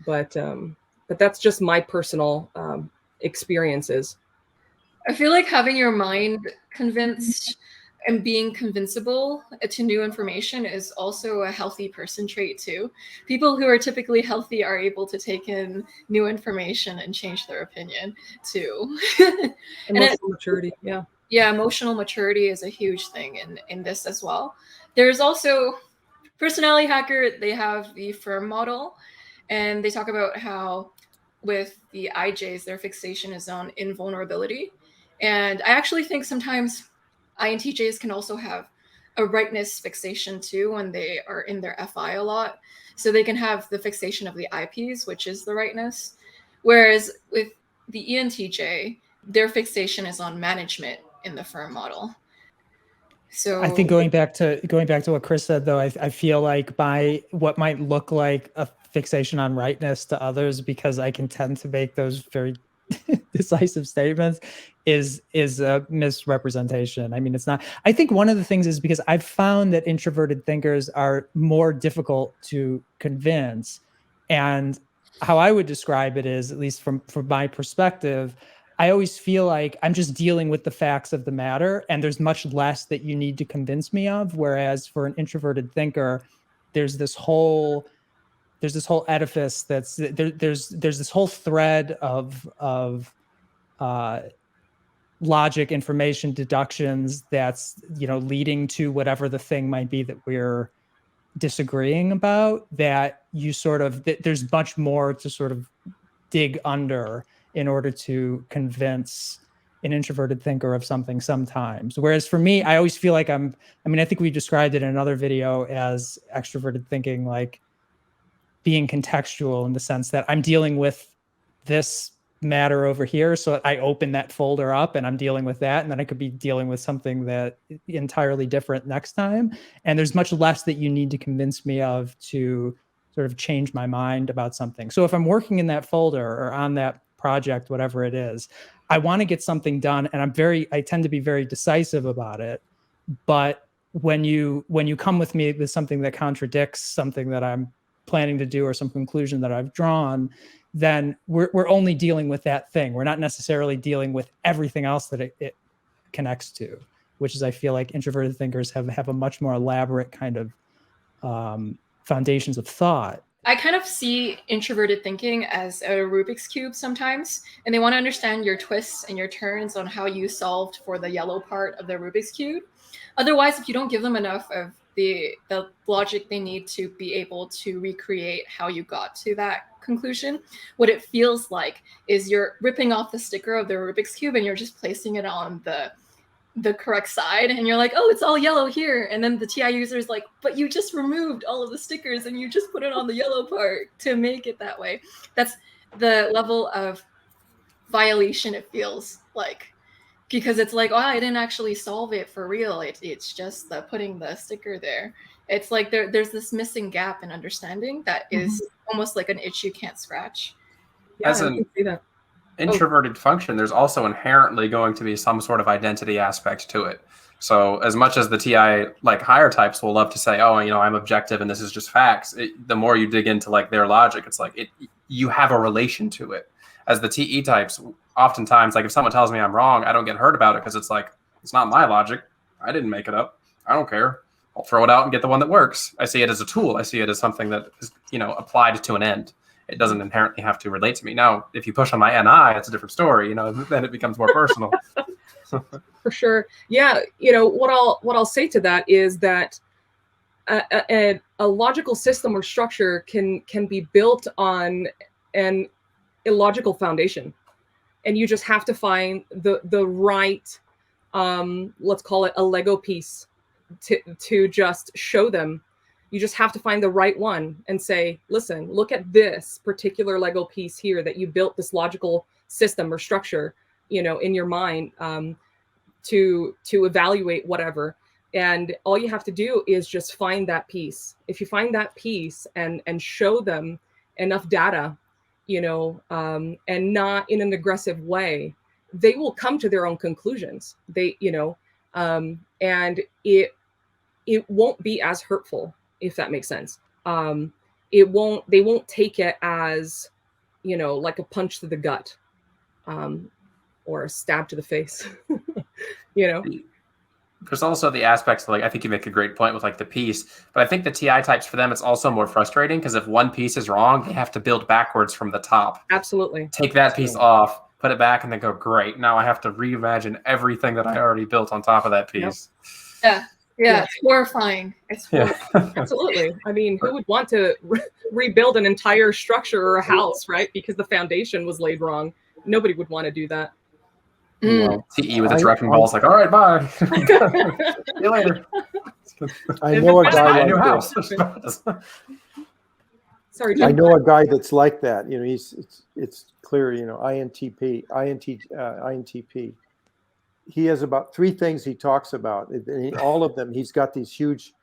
But that's just my personal experiences. I feel like having your mind convinced and being convincible to new information is also a healthy person trait too. People who are typically healthy are able to take in new information and change their opinion too. Emotional maturity, yeah. Yeah, emotional maturity is a huge thing in this as well. There's also Personality Hacker, they have the firm model, and they talk about how with the IJs, their fixation is on invulnerability. And I actually think sometimes INTJs can also have a rightness fixation too when they are in their FI a lot. So they can have the fixation of the IPs, which is the rightness. Whereas with the ENTJ, their fixation is on management in the firm model. So I think going back to what Chris said, though, I feel like by what might look like a fixation on rightness to others, because I can tend to make those very decisive statements, is a misrepresentation. I mean, it's not. I think one of the things is because I've found that introverted thinkers are more difficult to convince, and how I would describe it is, at least from my perspective, I always feel like I'm just dealing with the facts of the matter, and there's much less that you need to convince me of. Whereas for an introverted thinker, there's this whole edifice that's there's this whole thread of logic, information, deductions that's leading to whatever the thing might be that we're disagreeing about. That you there's much more to sort of dig under in order to convince an introverted thinker of something sometimes. Whereas for me, I always feel like I think we described it in another video as extroverted thinking, like being contextual in the sense that I'm dealing with this matter over here. So I open that folder up and I'm dealing with that. And then I could be dealing with something that entirely different next time. And there's much less that you need to convince me of to sort of change my mind about something. So if I'm working in that folder or on that project, whatever it is, I want to get something done, and I tend to be very decisive about it. But when you come with me with something that contradicts something that I'm planning to do or some conclusion that I've drawn, then we're only dealing with that thing. We're not necessarily dealing with everything else that it connects to, which is, I feel like introverted thinkers have a much more elaborate kind of foundations of thought. I kind of see introverted thinking as a Rubik's Cube sometimes, and they want to understand your twists and your turns on how you solved for the yellow part of the Rubik's Cube. Otherwise, if you don't give them enough of the logic they need to be able to recreate how you got to that conclusion, what it feels like is you're ripping off the sticker of the Rubik's Cube and you're just placing it on the correct side, and you're like, oh, it's all yellow here, and then the TI user is like, but you just removed all of the stickers and you just put it on the yellow part to make it that way. That's the level of violation it feels like, because it's like, oh, I didn't actually solve it for real, it's just the putting the sticker there. It's like there's this missing gap in understanding that is almost like an itch you can't scratch. Yeah, As I an can see that. introverted function, there's also inherently going to be some sort of identity aspect to it. So as much as the TI, like higher types, will love to say, oh, you know, I'm objective and this is just facts, the more you dig into like their logic, it's like you have a relation to it. As the TE types, oftentimes, like if someone tells me I'm wrong, I don't get hurt about it because it's like, it's not my logic. I didn't make it up. I don't care. I'll throw it out and get the one that works. I see it as a tool. I see it as something that is, you know, applied to an end. It doesn't inherently have to relate to me. Now, if you push on my NI, it's a different story, you know, then it becomes more personal. For sure. Yeah. You know, what I'll say to that is that a logical system or structure can be built on an illogical foundation. And you just have to find the right, let's call it a Lego piece to just show them. You just have to find the right one and say, listen, look at this particular Lego piece here that you built this logical system or structure, you know, in your mind, to evaluate whatever. And all you have to do is just find that piece. If you find that piece and show them enough data, you know, and not in an aggressive way, they will come to their own conclusions. They, you know, and it won't be as hurtful, if that makes sense. They won't take it as, you know, like a punch to the gut, or a stab to the face, you know? There's also the aspects of, like, I think you make a great point with like the piece, but I think the TI types, for them, it's also more frustrating because if one piece is wrong, they have to build backwards from the top. Absolutely. Take that piece off, put it back, and then go, great. Now I have to reimagine everything that I already built on top of that piece. Yep. Yeah, it's horrifying. It's horrifying. Absolutely. I mean, who would want to rebuild an entire structure or a house, right? Because the foundation was laid wrong. Nobody would want to do that. Well, TE with its wrecking ball's like, all right, bye. See you later. I know a guy new like house. this. Sorry, Jim. I know a guy that's like that. You know, it's clear. You know, INTP. He has about 3 things he talks about. And all of them, he's got these huge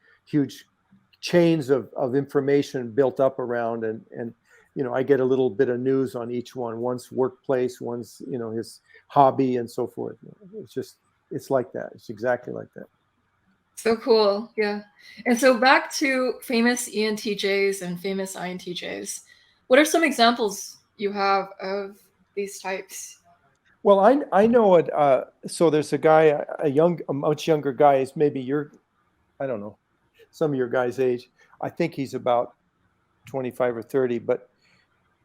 chains of information built up around, and you know, I get a little bit of news on each one. One's workplace, one's, you know, his hobby, and so forth. It's like that. It's exactly like that. So cool. Yeah. And so back to famous ENTJs and famous INTJs. What are some examples you have of these types? Well, I know it. So there's a guy, a much younger guy, is maybe I don't know, some of your guys' age. I think he's about 25 or 30, but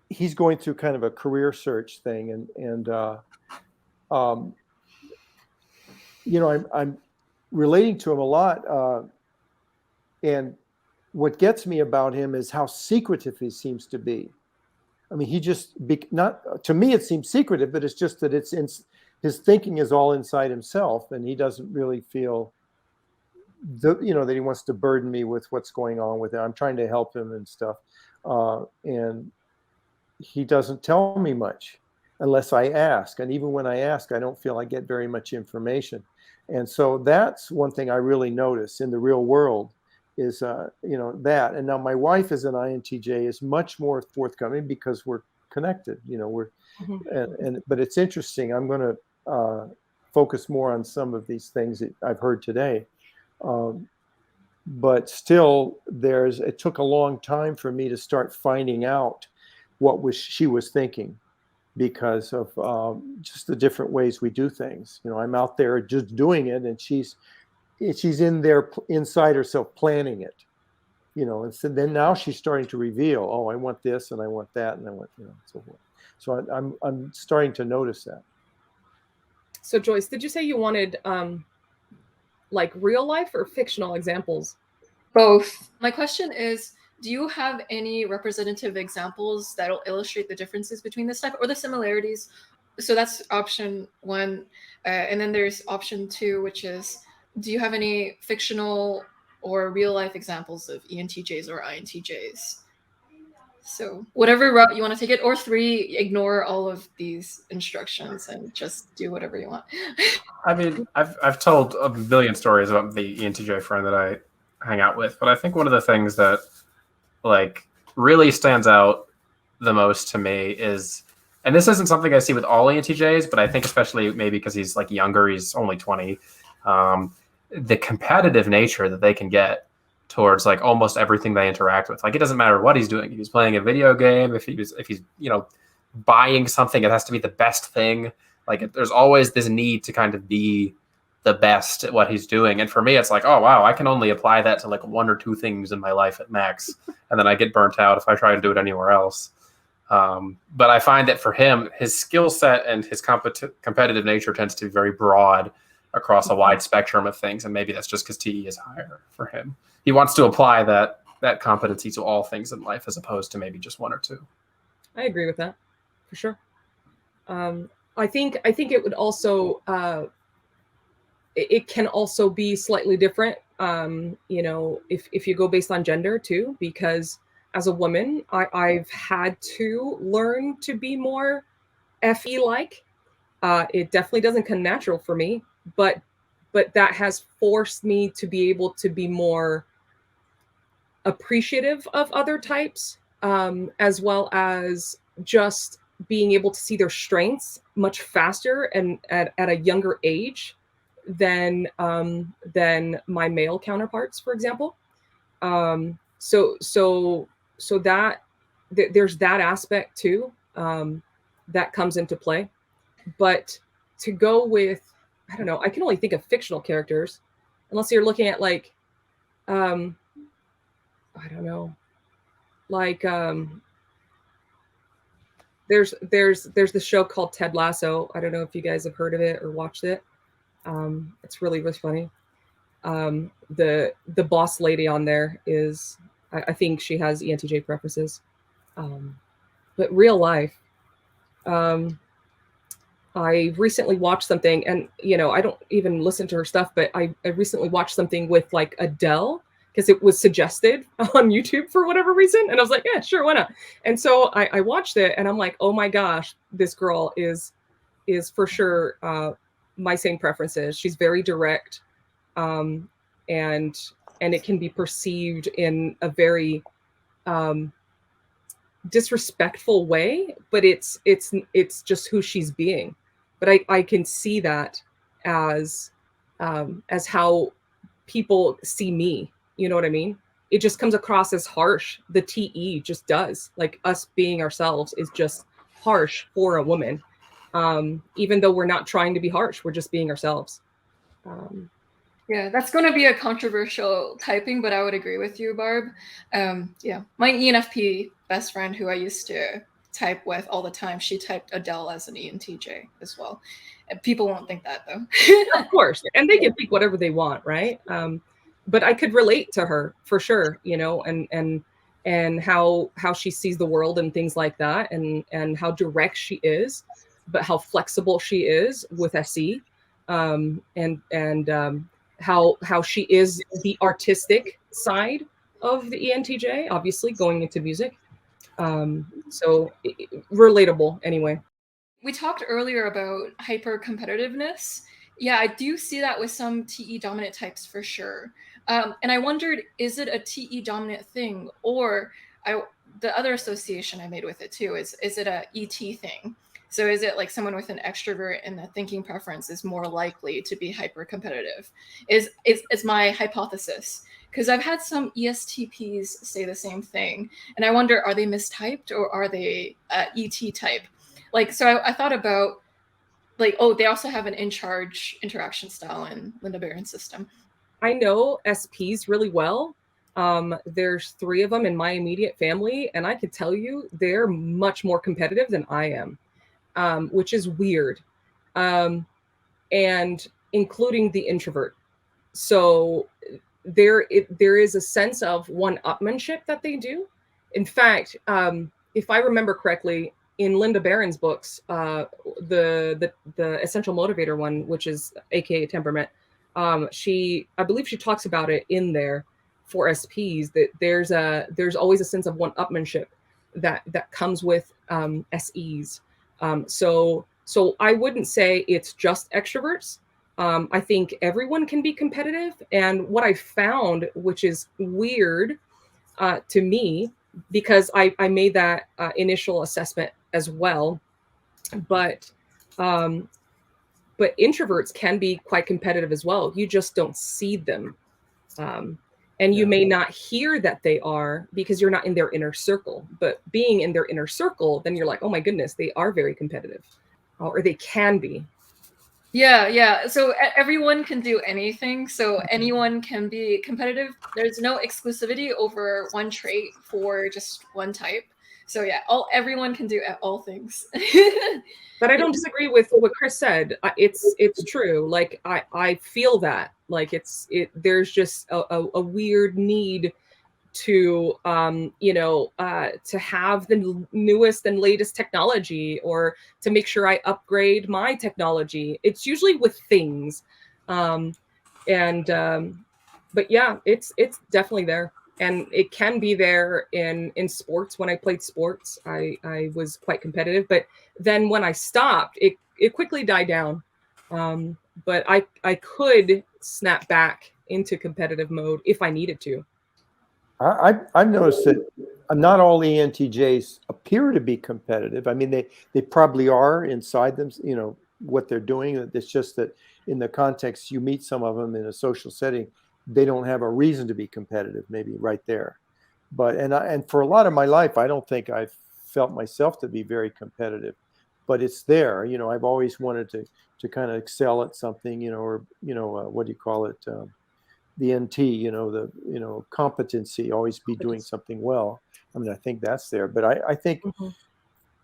he's going through kind of a career search thing, and you know, I'm relating to him a lot, and what gets me about him is how secretive he seems to be. I mean, he just not to me it seems secretive, but it's just that it's in his thinking is all inside himself, and he doesn't really feel that he wants to burden me with what's going on with it. I'm trying to help him and stuff, and he doesn't tell me much unless I ask. And even when I ask, I don't feel I get very much information. And so that's one thing I really notice in the real world is, that. And now my wife is an INTJ, is much more forthcoming because we're connected, but it's interesting. I'm going to focus more on some of these things that I've heard today. But still, it took a long time for me to start finding out what she was thinking, because of just the different ways we do things. I'm out there just doing it, and she's in there inside herself planning it. And so then now she's starting to reveal, oh, I want this and I want that and I want, so forth. So I'm starting to notice that. So Joyce, did you say you wanted like real life or fictional examples? Both. My question is, do you have any representative examples that'll illustrate the differences between this type or the similarities? So that's option one. And then there's option two, which is, do you have any fictional or real life examples of ENTJs or INTJs? So whatever route you want to take it, or three, ignore all of these instructions and just do whatever you want. I mean, I've told a million stories about the ENTJ friend that I hang out with, but I think one of the things that like really stands out the most to me is, and this isn't something I see with all ENTJs, but I think especially maybe because he's like younger, he's only 20, the competitive nature that they can get towards like almost everything they interact with. Like, it doesn't matter what he's doing. If he's playing a video game, if he's buying something, it has to be the best thing. Like, there's always this need to kind of be the best at what he's doing. And for me, it's like, oh, wow, I can only apply that to like one or two things in my life at max. And then I get burnt out if I try to do it anywhere else. But I find that for him, his skill set and his competitive nature tends to be very broad across a wide spectrum of things. And maybe that's just because TE is higher for him. He wants to apply that competency to all things in life as opposed to maybe just one or two. I agree with that, for sure. I think it would also it can also be slightly different, if you go based on gender too, because as a woman, I've had to learn to be more FE like. It definitely doesn't come natural for me, but that has forced me to be able to be more appreciative of other types, as well as just being able to see their strengths much faster and at a younger age than my male counterparts, for example. So that there's that aspect too, that comes into play. But to go with, I don't know, I can only think of fictional characters, unless you're looking at like, I don't know, like there's the show called Ted Lasso. I don't know if you guys have heard of it or watched it. It's really, really funny. The boss lady on there is, I think she has ENTJ preferences. But real life, I recently watched something, and I don't even listen to her stuff, but I recently watched something with like Adele, because it was suggested on YouTube for whatever reason. And I was like, yeah, sure, why not? And so I watched it, and I'm like, oh my gosh, this girl is for sure my same preferences. She's very direct, and it can be perceived in a very disrespectful way, but it's just who she's being. But I can see that as how people see me. You know what I mean? It just comes across as harsh. The TE just does. Like, us being ourselves is just harsh for a woman. Even though we're not trying to be harsh, we're just being ourselves. Yeah, that's going to be a controversial typing, but I would agree with you, Barb. Yeah, my ENFP best friend, who I used to type with all the time, she typed Adele as an ENTJ as well. And people won't think that, though. Of course, and they can think whatever they want, right? But I could relate to her for sure, and how she sees the world and things like that, and how direct she is, but how flexible she is with SE, and how she is the artistic side of the ENTJ, obviously going into music. So relatable anyway. We talked earlier about hyper competitiveness. Yeah, I do see that with some TE dominant types for sure. And I wondered, is it a TE dominant thing? Or the other association I made with it too is it a ET thing? So is it like someone with an extrovert and a thinking preference is more likely to be hyper competitive? Is my hypothesis. Because I've had some ESTPs say the same thing. And I wonder, are they mistyped or are they ET type? Like, so I thought about, like, oh, they also have an in-charge interaction style in Linda Barron's system. I know SPs really well, There's 3 of them in my immediate family, and I can tell you they're much more competitive than I am, which is weird. And including the introvert. So there is a sense of one-upmanship that they do. In fact, if I remember correctly, in Linda Barron's books, the Essential Motivator one, which is AKA Temperament, I believe she talks about it in there for SPs, that there's always a sense of one-upmanship that comes with SEs. So I wouldn't say it's just extroverts. I think everyone can be competitive. And what I found, which is weird to me, because I made that initial assessment as well, but introverts can be quite competitive as well. You just don't see them. And you may not hear that they are because you're not in their inner circle. But being in their inner circle, then you're like, oh my goodness, they are very competitive. Or they can be. Yeah. So everyone can do anything. So anyone can be competitive. There's no exclusivity over one trait for just one type. So yeah, everyone can do all things. But I don't disagree with what Chris said. It's true. Like I feel that. Like there's just a weird need to to have the newest and latest technology, or to make sure I upgrade my technology. It's usually with things, but yeah, it's definitely there, and it can be there in sports. When I played sports, I was quite competitive, but then when I stopped, it quickly died down. But I could snap back into competitive mode if I needed to. I've noticed that not all ENTJs appear to be competitive. I mean, they probably are inside them, what they're doing. It's just that in the context, you meet some of them in a social setting, they don't have a reason to be competitive, maybe right there. But, and for a lot of my life, I don't think I've felt myself to be very competitive, but it's there. I've always wanted to kind of excel at something, or, what do you call it? The NT, the competency, always be doing something well. I mean, I think that's there, but I think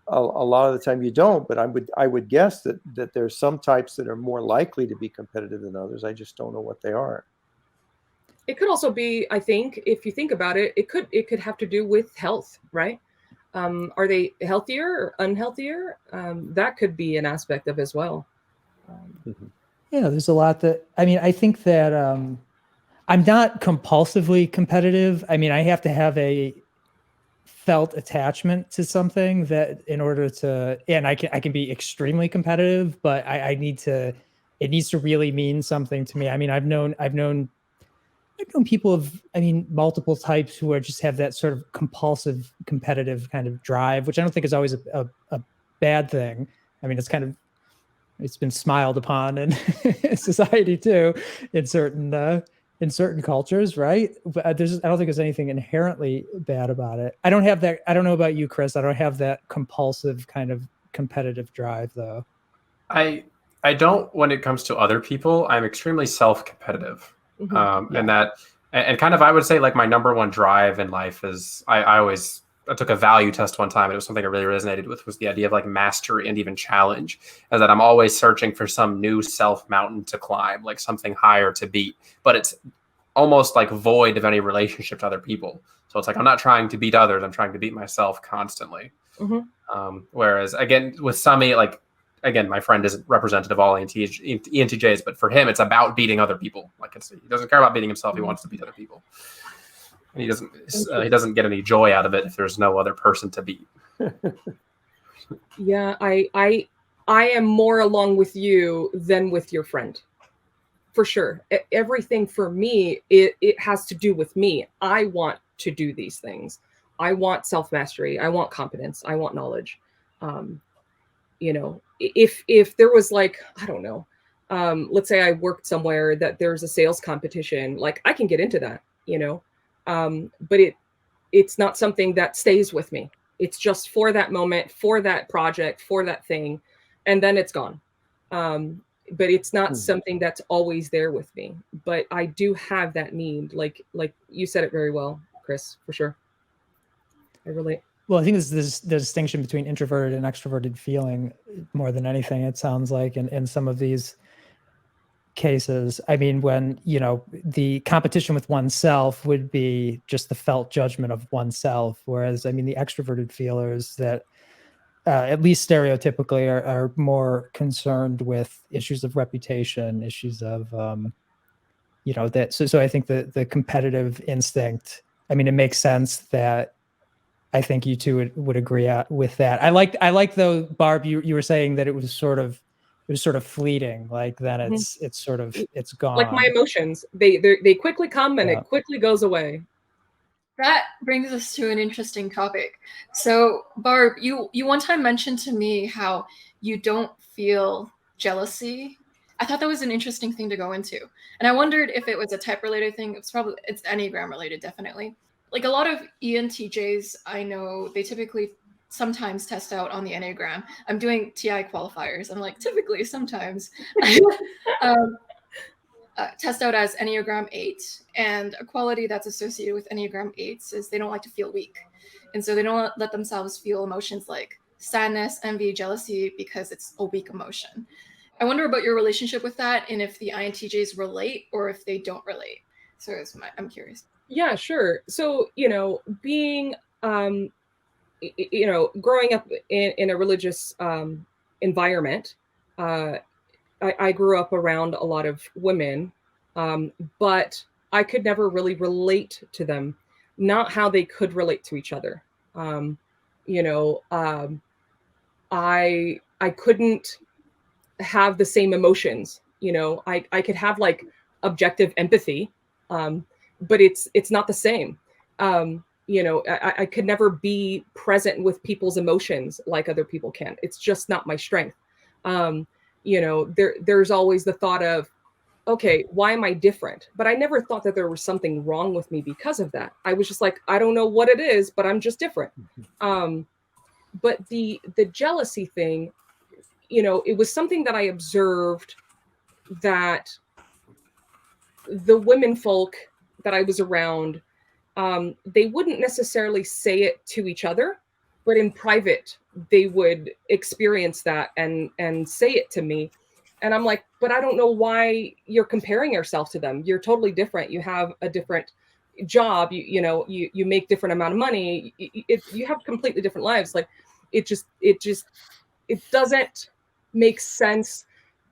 a lot of the time you don't. But I would guess that there's some types that are more likely to be competitive than others. I just don't know what they are. It could also be, I think, if you think about it, it could have to do with health, right? Are they healthier or unhealthier? That could be an aspect of as well. Yeah, there's a lot I think that I'm not compulsively competitive. I mean, I have to have a felt attachment to something that in order to, and I can be extremely competitive, but it needs to really mean something to me. I mean, I've known people of, multiple types who are just have that sort of compulsive, competitive kind of drive, which I don't think is always a bad thing. I mean, it's been smiled upon in society too, in certain cultures, right? But I don't think there's anything inherently bad about it. I don't have that. I don't know about you, Chris. I don't have that compulsive kind of competitive drive, though. I don't when it comes to other people. I'm extremely self-competitive. And kind of, I would say, like, my number one drive in life is I took a value test one time, and it was something I really resonated with, was the idea of like mastery and even challenge, as that I'm always searching for some new self mountain to climb, like something higher to beat, but it's almost like void of any relationship to other people. So it's like, I'm not trying to beat others, I'm trying to beat myself constantly. Whereas again, with Sami, like, again, my friend isn't representative of all ENTJs, but for him, it's about beating other people. Like, he doesn't care about beating himself. He wants to beat other people. And he doesn't get any joy out of it if there's no other person to beat. Yeah, I am more along with you than with your friend, for sure. Everything for me, it has to do with me. I want to do these things. I want self-mastery. I want competence. I want knowledge. If there was, like, I don't know, let's say I worked somewhere that there's a sales competition, like, I can get into that, but it's not something that stays with me. It's just for that moment, for that project, for that thing, and then it's gone. but it's not something that's always there with me. But I do have that need, like you said it very well, Chris, for sure. I relate. Well, I think this is the distinction between introverted and extroverted feeling more than anything, it sounds like, in some of these cases. I mean, when, you know, the competition with oneself would be just the felt judgment of oneself, whereas, I mean, the extroverted feelers that at least stereotypically are more concerned with issues of reputation, issues of, you know, that. So I think the competitive instinct, I mean, it makes sense that I think you two would agree with that. I like though, Barb, you were saying that it was sort of fleeting, like then it's gone. Like my emotions, they quickly come and it quickly goes away. That brings us to an interesting topic. So Barb, you one time mentioned to me how you don't feel jealousy. I thought that was an interesting thing to go into. And I wondered if it was a type related thing. It's Enneagram related, definitely. Like a lot of ENTJs I know, they typically sometimes test out on the Enneagram. I'm doing TI qualifiers. I'm like, typically, sometimes. Test out as Enneagram 8. And a quality that's associated with Enneagram 8s is they don't like to feel weak. And so they don't let themselves feel emotions like sadness, envy, jealousy, because it's a weak emotion. I wonder about your relationship with that, and if the INTJs relate or if they don't relate. So I'm curious. Yeah, sure. So, you know, being, you know, growing up in a religious environment, I grew up around a lot of women, but I could never really relate to them, not how they could relate to each other. You know, I couldn't have the same emotions. You know, I could have like objective empathy, but it's not the same. You know, I could never be present with people's emotions like other people can. It's just not my strength. You know, there's always the thought of, okay, why am I different? But I never thought that there was something wrong with me because of that. I was just like, I don't know what it is, but I'm just different. But the jealousy thing, you know, it was something that I observed that the women folk that I was around, they wouldn't necessarily say it to each other, but in private, they would experience that and say it to me. And I'm like, but I don't know why you're comparing yourself to them. You're totally different. You have a different job. You know, you make different amount of money. You have completely different lives. Like it doesn't make sense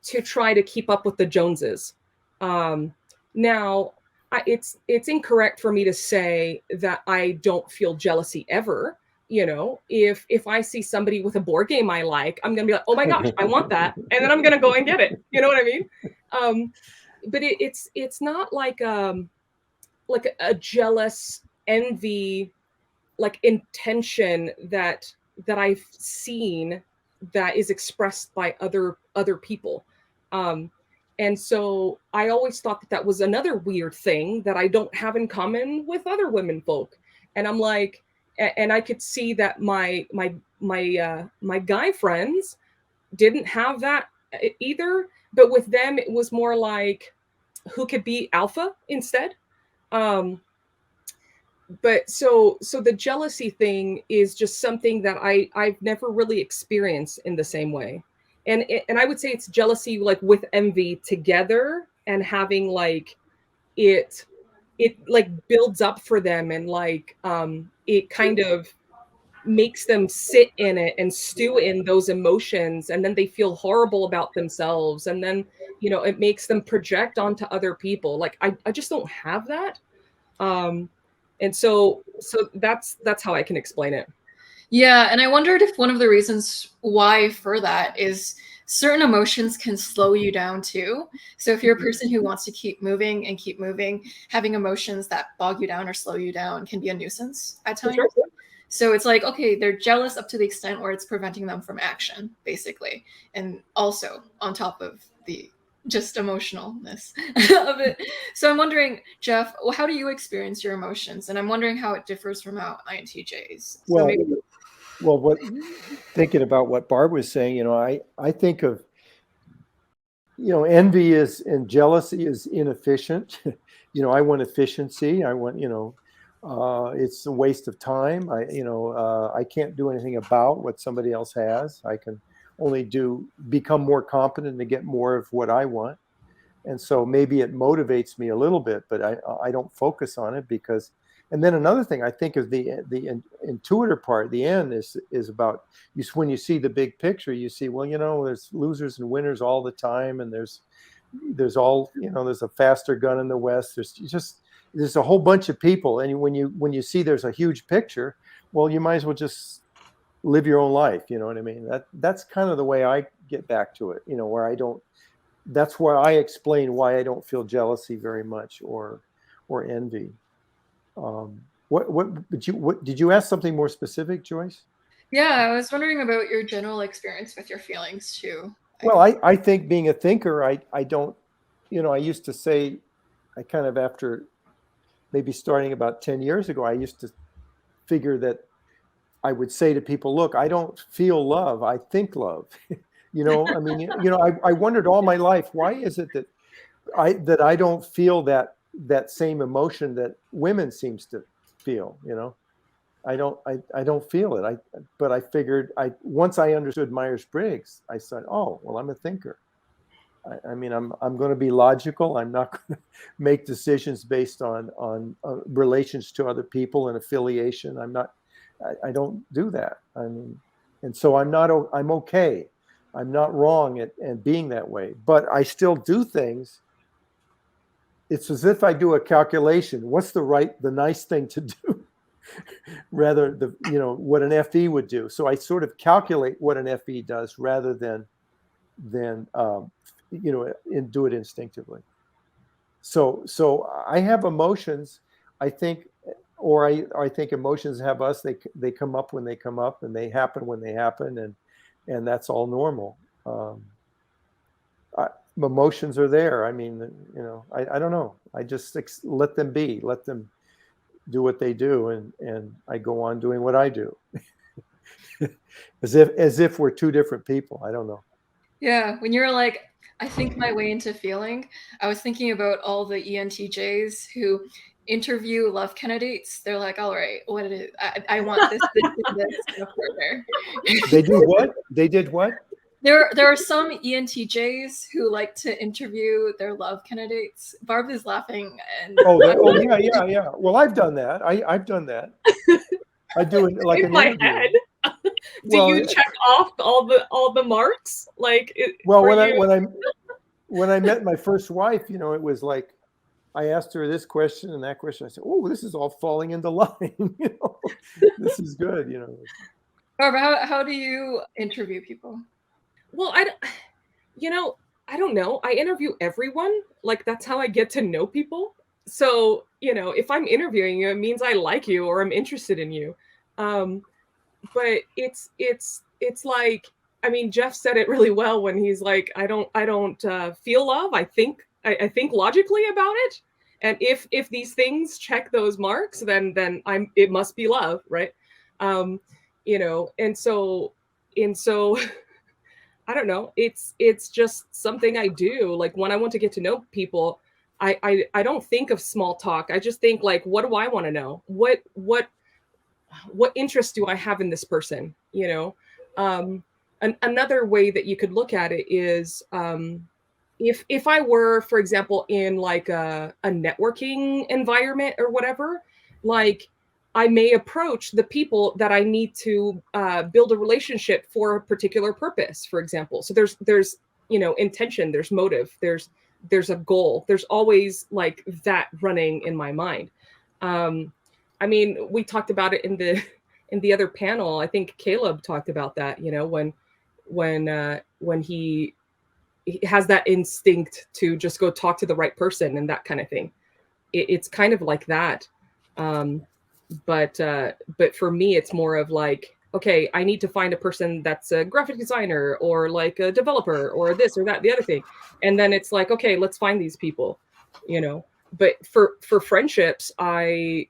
to try to keep up with the Joneses. Now, it's incorrect for me to say that I don't feel jealousy ever. You know, if I see somebody with a board game I like, I'm gonna be like, oh my gosh, I want that, and then I'm gonna go and get it. You know what I mean? But it's not like a jealous envy, like intention that I've seen that is expressed by other people. And so I always thought that was another weird thing that I don't have in common with other women folk. And I'm like, and I could see that my guy friends didn't have that either. But with them, it was more like who could be alpha instead. But so the jealousy thing is just something that I've never really experienced in the same way. And I would say it's jealousy like with envy together, and having like it like builds up for them, and like it kind of makes them sit in it and stew in those emotions, and then they feel horrible about themselves, and then, you know, it makes them project onto other people. Like I just don't have that. And so that's how I can explain it. Yeah, and I wondered if one of the reasons why for that is certain emotions can slow you down too. So if you're a person who wants to keep moving, having emotions that bog you down or slow you down can be a nuisance at times. Sure. So it's like, okay, they're jealous up to the extent where it's preventing them from action, basically. And also on top of the just emotionalness of it. So I'm wondering, Jeff, how do you experience your emotions? And I'm wondering how it differs from how INTJs. Thinking about what Barb was saying, you know, I think of envy is and jealousy is inefficient. I want efficiency. I want, it's a waste of time. I can't do anything about what somebody else has. I can only become more competent to get more of what I want. And so maybe it motivates me a little bit, but I don't focus on it because. And then another thing I think is the intuitive part. The end is about when you see the big picture, you see, well, there's losers and winners all the time, and there's a faster gun in the West. There's a whole bunch of people, and when you see there's a huge picture, well, you might as well just live your own life. You know what I mean? That's kind of the way I get back to it. Where I don't. That's where I explain why I don't feel jealousy very much or envy. Did you ask something more specific, Joyce? Yeah, I was wondering about your general experience with your feelings too. Well, I think being a thinker, I don't, I used to say, I kind of after maybe starting about 10 years ago, I used to figure that I would say to people, look, I don't feel love, I think love. I wondered all my life, why is it that I don't feel that same emotion that women seems to feel, I don't feel it. But I figured once I understood Myers-Briggs, I said, oh, well, I'm a thinker. I'm going to be logical. I'm not going to make decisions based on relations to other people and affiliation. I don't do that. And so I'm okay. I'm not wrong at being that way, but I still do things. It's as if I do a calculation. What's the nice thing to do rather what an FE would do. So I sort of calculate what an FE does rather than do it instinctively. So I have emotions, I think, or I think emotions have us. They come up when they come up, and they happen when they happen, and that's all normal. Emotions are there. I don't know. I just let them be, let them do what they do, and I go on doing what I do. as if we're two different people. I don't know. Yeah, when you're like, I think my way into feeling, I was thinking about all the ENTJs who interview love candidates. They're like, all right, what it is, I want this in a partner. They do what? They did what? There are some ENTJs who like to interview their love candidates. Barb is laughing. And yeah. Well, I've done that. I've done that. I do it like in my head. Do you check off all the marks? When I met my first wife, it was like I asked her this question and that question. I said, "Oh, this is all falling into line. This is good." Barb, how do you interview people? Well, I don't know. I interview everyone. That's how I get to know people. So, if I'm interviewing you, it means I like you or I'm interested in you. But it's like, Jeff said it really well when he's like, I don't feel love. I think logically about it. And if these things check those marks, then it must be love, right? And so I don't know. It's just something I do. Like when I want to get to know people, I don't think of small talk. I just think like, what do I want to know? What interest do I have in this person? Another way that you could look at it is if I were, for example, in like a networking environment or whatever, like I may approach the people that I need to build a relationship for a particular purpose, for example. So there's intention, there's motive, there's a goal. There's always like that running in my mind. We talked about it in the other panel. I think Caleb talked about that, when he has that instinct to just go talk to the right person and that kind of thing. It's kind of like that. But for me, it's more of like, okay, I need to find a person that's a graphic designer or like a developer or this or that, the other thing. And then it's like, okay, let's find these people, But for friendships, I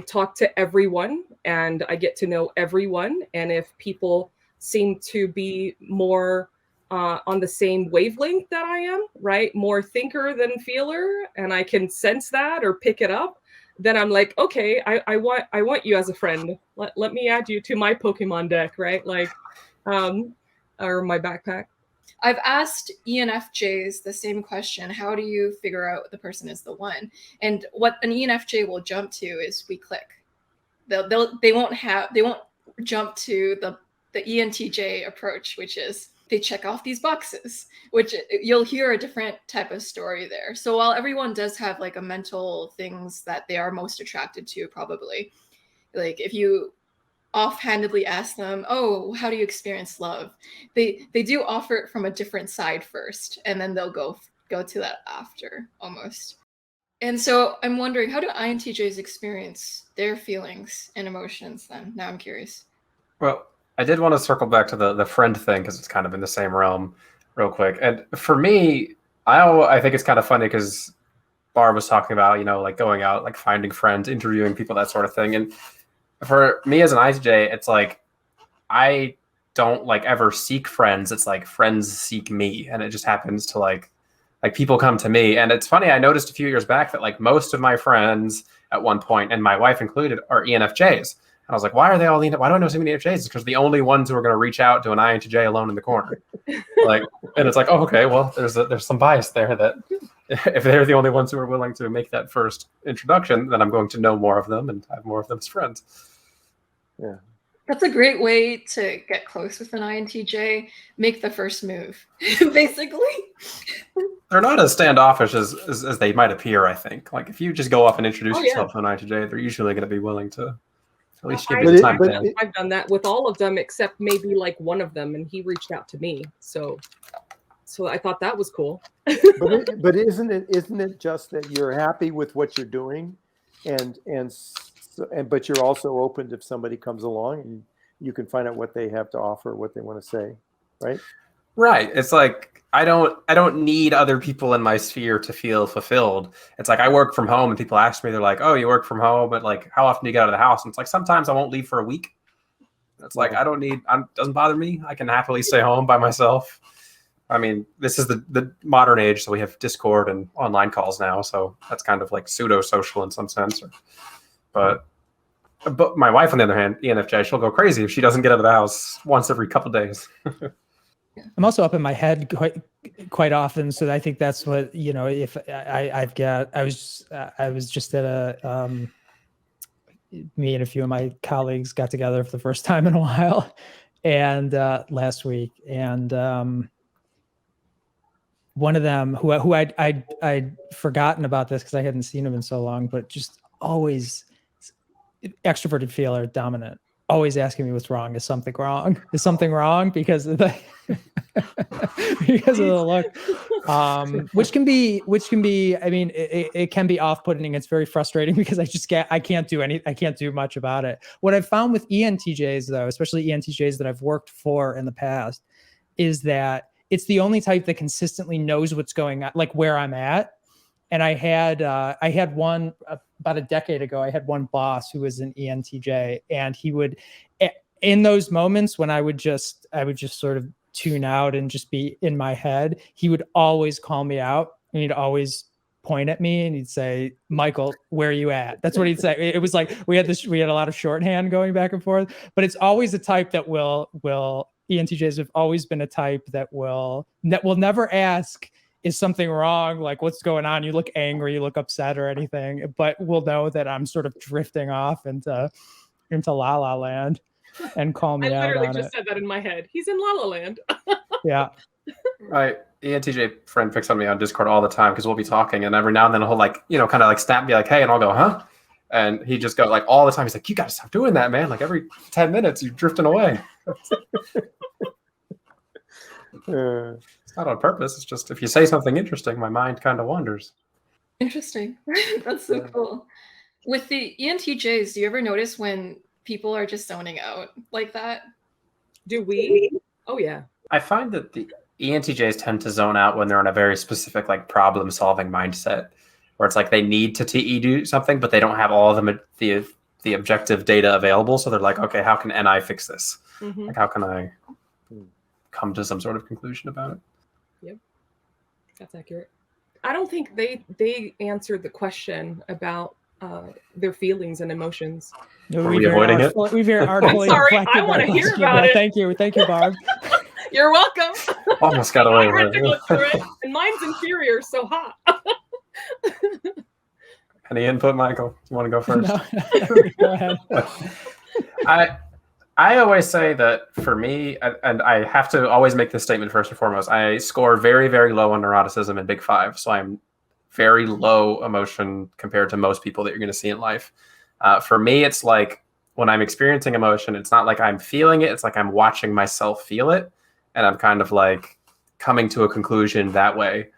talk to everyone and I get to know everyone. And if people seem to be more on the same wavelength that I am, right? More thinker than feeler, and I can sense that or pick it up, then I'm like, okay, I want you as a friend. Let me add you to my Pokemon deck, right? Like, or my backpack. I've asked ENFJs the same question. How do you figure out the person is the one? And what an ENFJ will jump to is we click. They won't jump to the ENTJ approach, which is they check off these boxes, which you'll hear a different type of story there. So while everyone does have like a mental things that they are most attracted to, probably, like if you offhandedly ask them, oh, how do you experience love? They do offer it from a different side first, and then they'll go to that after, almost. And so I'm wondering, how do INTJs experience their feelings and emotions then? Now I'm curious. Well, I did want to circle back to the friend thing because it's kind of in the same realm real quick. And for me, I think it's kind of funny because Barb was talking about, like going out, like finding friends, interviewing people, that sort of thing. And for me as an INTJ, it's like I don't like ever seek friends. It's like friends seek me, and it just happens to like people come to me. And it's funny, I noticed a few years back that like most of my friends at one point, and my wife included, are ENFJs. And I was like, why are they all why do I know so many ENFJs? It's because the only ones who are going to reach out to an INTJ alone in the corner. Like, and it's like, oh, okay, well, there's some bias there that if they're the only ones who are willing to make that first introduction, then I'm going to know more of them and have more of them as friends. Yeah. That's a great way to get close with an INTJ. Make the first move, basically. They're not as standoffish as they might appear, I think. Like, if you just go up and introduce yourself to an INTJ, they're usually going to be willing to at least give you the time. I've done that with all of them except maybe like one of them, and he reached out to me. So I thought that was cool. but isn't it just that you're happy with what you're doing, but you're also open if somebody comes along and you can find out what they have to offer, what they want to say, right? Right. It's like I don't need other people in my sphere to feel fulfilled. It's like I work from home and people ask me, they're like, oh, you work from home, but like how often do you get out of the house? And it's like sometimes I won't leave for a week. It's like doesn't bother me. I can happily stay home by myself. I mean, this is the modern age, so we have Discord and online calls now, so that's kind of like pseudo-social in some sense. But my wife, on the other hand, ENFJ, she'll go crazy if she doesn't get out of the house once every couple of days. I'm also up in my head quite often, so I think that's what if I was just at a me and a few of my colleagues got together for the first time in a while, and last week, and one of them who I'd forgotten about this because I hadn't seen him in so long, but just always extroverted feeler, dominant, always asking me what's wrong. Is something wrong? Is something wrong? Because of the because of the look, which can be. I mean, it can be off-putting. It's very frustrating because I can't do much about it. What I've found with ENTJs, though, especially ENTJs that I've worked for in the past, is that it's the only type that consistently knows what's going on, like where I'm at. And I had one about a decade ago. I had one boss who was an ENTJ, and he would, in those moments when I would just sort of tune out and just be in my head, he would always call me out, and he'd always point at me and he'd say, "Michael, where are you at?" That's what he'd say. It was like we had a lot of shorthand going back and forth, but it's always a type that will ENTJs have always been a type that will never ask, is something wrong? Like, what's going on? You look angry, you look upset or anything, but we'll know that I'm sort of drifting off into La La Land and call me out on it. I literally just said that in my head. He's in La La Land. Yeah. My ENTJ friend picks on me on Discord all the time because we'll be talking, and every now and then he'll kind of like snap me like, "Hey," and I'll go, "Huh?" And he just goes like all the time. He's like, "You got to stop doing that, man. Like every 10 minutes you're drifting away." It's not on purpose. It's just if you say something interesting, my mind kind of wanders. Interesting. That's so cool. With the ENTJs, do you ever notice when people are just zoning out like that? Do we? Oh, yeah. I find that the ENTJs tend to zone out when they're in a very specific like problem-solving mindset, where it's like they need to do something, but they don't have all of the objective data available. So they're like, okay, how can NI fix this? Mm-hmm. Like, how can I come to some sort of conclusion about it. Yep, that's accurate. I don't think they answered the question about their feelings and emotions. No, Were we avoiding it? We very artfully Sorry, deflected I want to that hear question. about Yeah, it. Thank you, Barb. You're welcome. Almost got away I had to go with through it. it, and mine's inferior, so hot. Any input, Michael? You want to go first? No. Go ahead. I always say that for me, and I have to always make this statement first and foremost, I score very, very low on neuroticism in Big Five. So I'm very low emotion compared to most people that you're going to see in life. For me, it's like when I'm experiencing emotion, it's not like I'm feeling it. It's like I'm watching myself feel it. And I'm kind of like coming to a conclusion that way.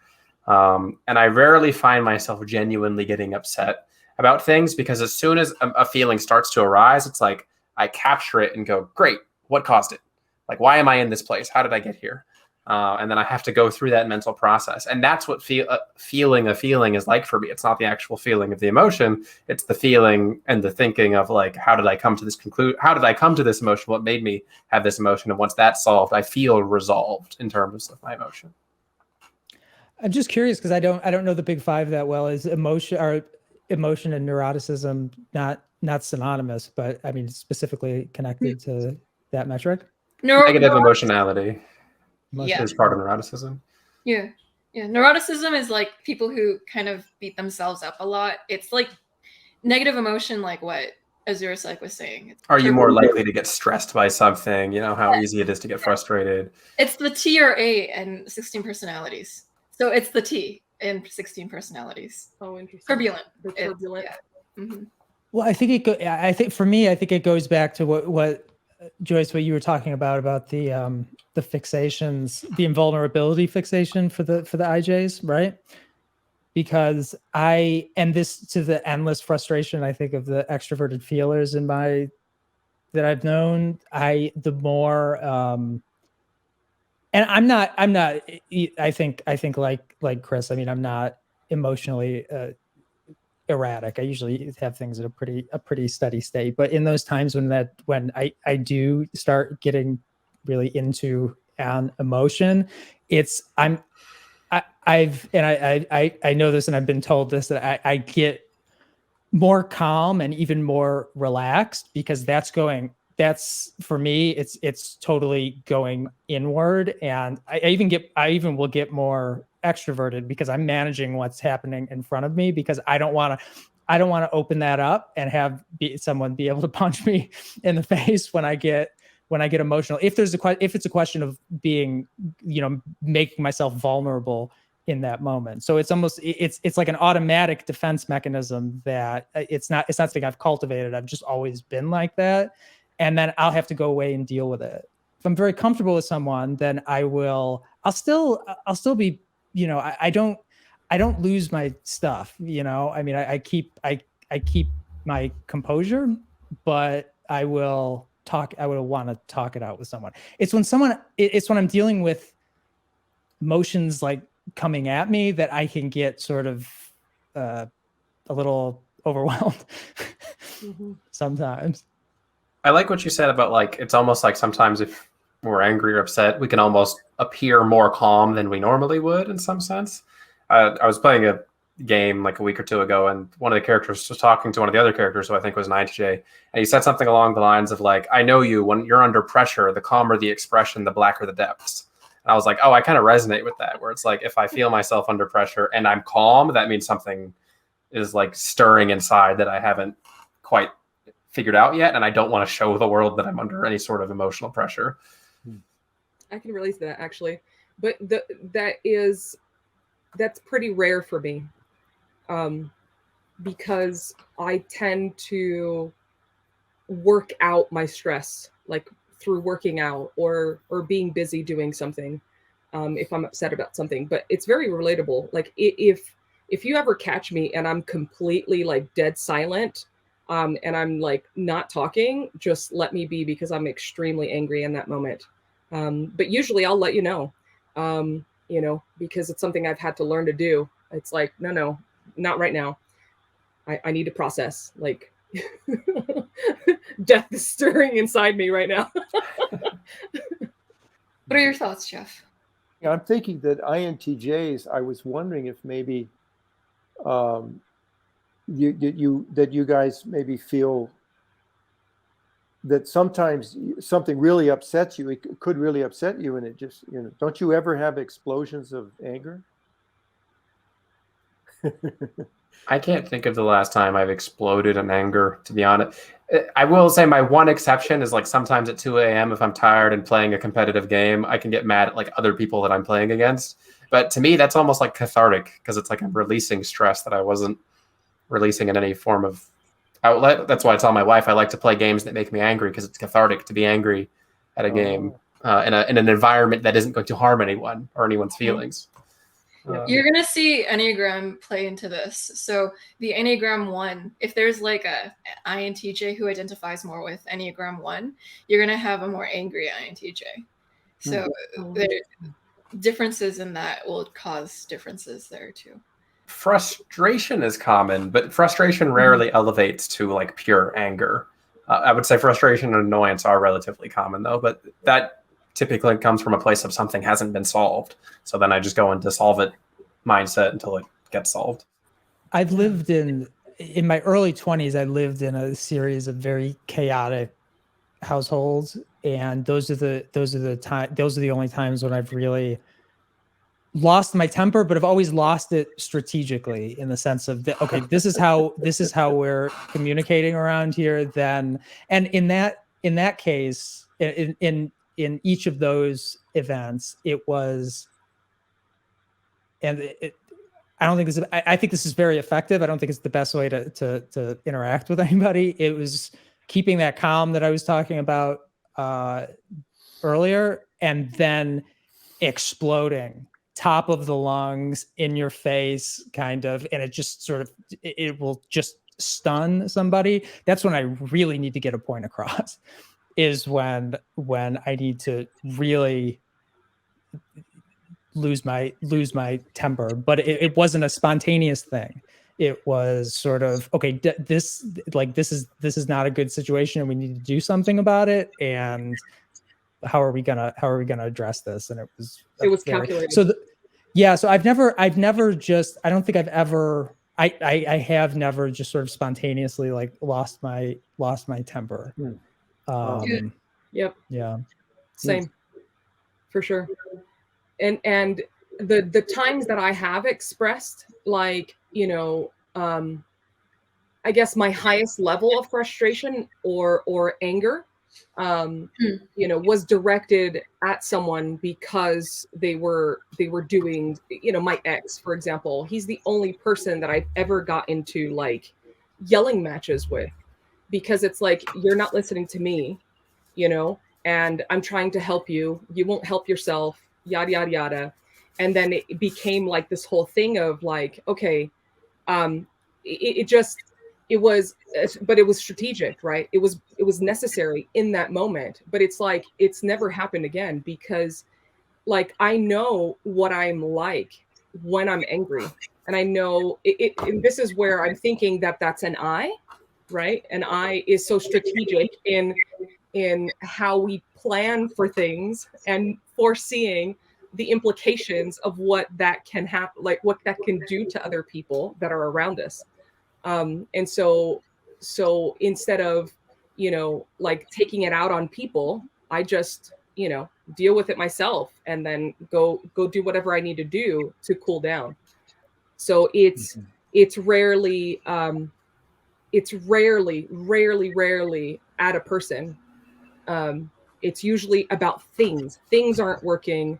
And I rarely find myself genuinely getting upset about things, because as soon as a feeling starts to arise, it's like I capture it and go, great, what caused it? Like, why am I in this place? How did I get here? And then I have to go through that mental process. And that's what feeling a feeling is like for me. It's not the actual feeling of the emotion. It's the feeling and the thinking of like, how did I come to this conclusion? How did I come to this emotion? What made me have this emotion? And once that's solved, I feel resolved in terms of my emotion. I'm just curious because I don't know the Big Five that well. Is emotion and neuroticism not synonymous, but I mean specifically connected to that metric? Negative emotionality Yeah. is part of neuroticism. Yeah. Neuroticism is like people who kind of beat themselves up a lot. It's like negative emotion, like what AsuraPsych was saying. Are you more likely to get stressed by something? You know how easy it is to get frustrated. It's the T or A and 16 personalities. So it's the T in 16 personalities. Oh, interesting. Turbulent. The turbulent. Mm-hmm. Well, I think for me, it goes back to what Joyce, what you were talking about the fixations, the invulnerability fixation for the IJs, right? Because this to the endless frustration, I think, of the extroverted feelers that I've known, the more and I'm not I think like Chris, I mean, I'm not emotionally erratic. I usually have things at a pretty steady state, but in those times when I do start getting really into an emotion, I know this, and I've been told this, that I get more calm and even more relaxed, because that's for me, it's totally going inward. And I even will get more extroverted because I'm managing what's happening in front of me, because I don't want to open that up and have someone be able to punch me in the face when I get emotional. If it's a question of being, making myself vulnerable in that moment. So it's almost, it's like an automatic defense mechanism that it's not something I've cultivated. I've just always been like that. And then I'll have to go away and deal with it. If I'm very comfortable with someone, then I'll still be, I don't lose my stuff. I mean, I keep my composure, but I will want to talk it out with someone. It's when I'm dealing with emotions like coming at me that I can get sort of a little overwhelmed sometimes. I like what you said about, like, it's almost like sometimes if we're angry or upset, we can almost appear more calm than we normally would in some sense. I was playing a game like a week or two ago, and one of the characters was talking to one of the other characters, who I think was an INTJ, and he said something along the lines of like, I know you, when you're under pressure, the calmer the expression, the blacker the depths. And I was like, oh, I kind of resonate with that, where it's like, if I feel myself under pressure and I'm calm, that means something is like stirring inside that I haven't quite figured out yet, and I don't want to show the world that I'm under any sort of emotional pressure. I can relate to that, actually, but that's pretty rare for me, because I tend to work out my stress, like through working out or being busy doing something, if I'm upset about something. But it's very relatable. Like if you ever catch me and I'm completely like dead silent, and I'm like not talking, just let me be, because I'm extremely angry in that moment. But usually I'll let you know, because it's something I've had to learn to do. It's like, no, not right now. I need to process, like death is stirring inside me right now. What are your thoughts, Jeff? Yeah, I'm thinking that INTJs, I was wondering if maybe you guys maybe feel that sometimes something really upsets you. It could really upset you, and it just, don't you ever have explosions of anger? I can't think of the last time I've exploded in anger, to be honest. I will say my one exception is like sometimes at 2 a.m. if I'm tired and playing a competitive game, I can get mad at like other people that I'm playing against. But to me, that's almost like cathartic because it's like I'm releasing stress that I wasn't releasing in any form of outlet. That's why I tell my wife I like to play games that make me angry because it's cathartic to be angry at a game in an environment that isn't going to harm anyone or anyone's feelings. You're going to see Enneagram play into this. So the Enneagram 1, if there's like a INTJ who identifies more with Enneagram 1, you're going to have a more angry INTJ. So the differences in that will cause differences there too. Frustration is common, but frustration rarely elevates to like pure anger. I would say frustration and annoyance are relatively common though, but that typically comes from a place of something hasn't been solved. So then I just go into solve it mindset until it gets solved. I've lived in my early 20s, I lived in a series of very chaotic households. And those are the only times when I've really lost my temper, but I've always lost it strategically in the sense of that, okay, this is how we're communicating around here then. And in that case, in each of those events, it was, and I don't think this is, I think this is very effective. I don't think it's the best way to interact with anybody. It was keeping that calm that I was talking about earlier, and then exploding top of the lungs in your face kind of, and it just sort of, it will just stun somebody. That's when I really need to get a point across, is when I need to really lose my temper. But it wasn't a spontaneous thing. It was sort of, okay, this is not a good situation and we need to do something about it. And how are we gonna address this? And it was calculated. So so I've never just, I don't think I've ever, I have never just sort of spontaneously like lost my temper. Yep. Yeah. Same. For sure. And the times that I have expressed, like, I guess my highest level of frustration or anger, was directed at someone because they were doing, my ex, for example. He's the only person that I've ever got into like yelling matches with, because it's like, you're not listening to me, and I'm trying to help you. You won't help yourself, yada, yada, yada. And then it became like this whole thing of like, okay, it was strategic, right? It was necessary in that moment, but it's like, it's never happened again, because like, I know what I'm like when I'm angry, and I know it, and this is where I'm thinking that that's an I, right? An I is so strategic in how we plan for things and foreseeing the implications of what that can happen, like what that can do to other people that are around us. And so instead of, like taking it out on people, I just, deal with it myself and then go do whatever I need to do to cool down. So it's rarely at a person. It's usually about things. Things aren't working.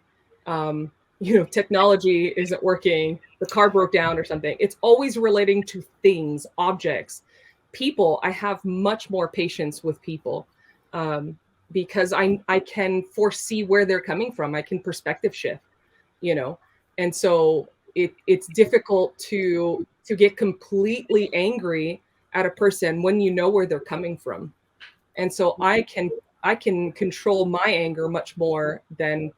Technology isn't working. The car broke down or something. It's always relating to things, objects, people. I have much more patience with people because I can foresee where they're coming from. I can perspective shift, and so it's difficult to get completely angry at a person when you know where they're coming from. And so I can control my anger much more than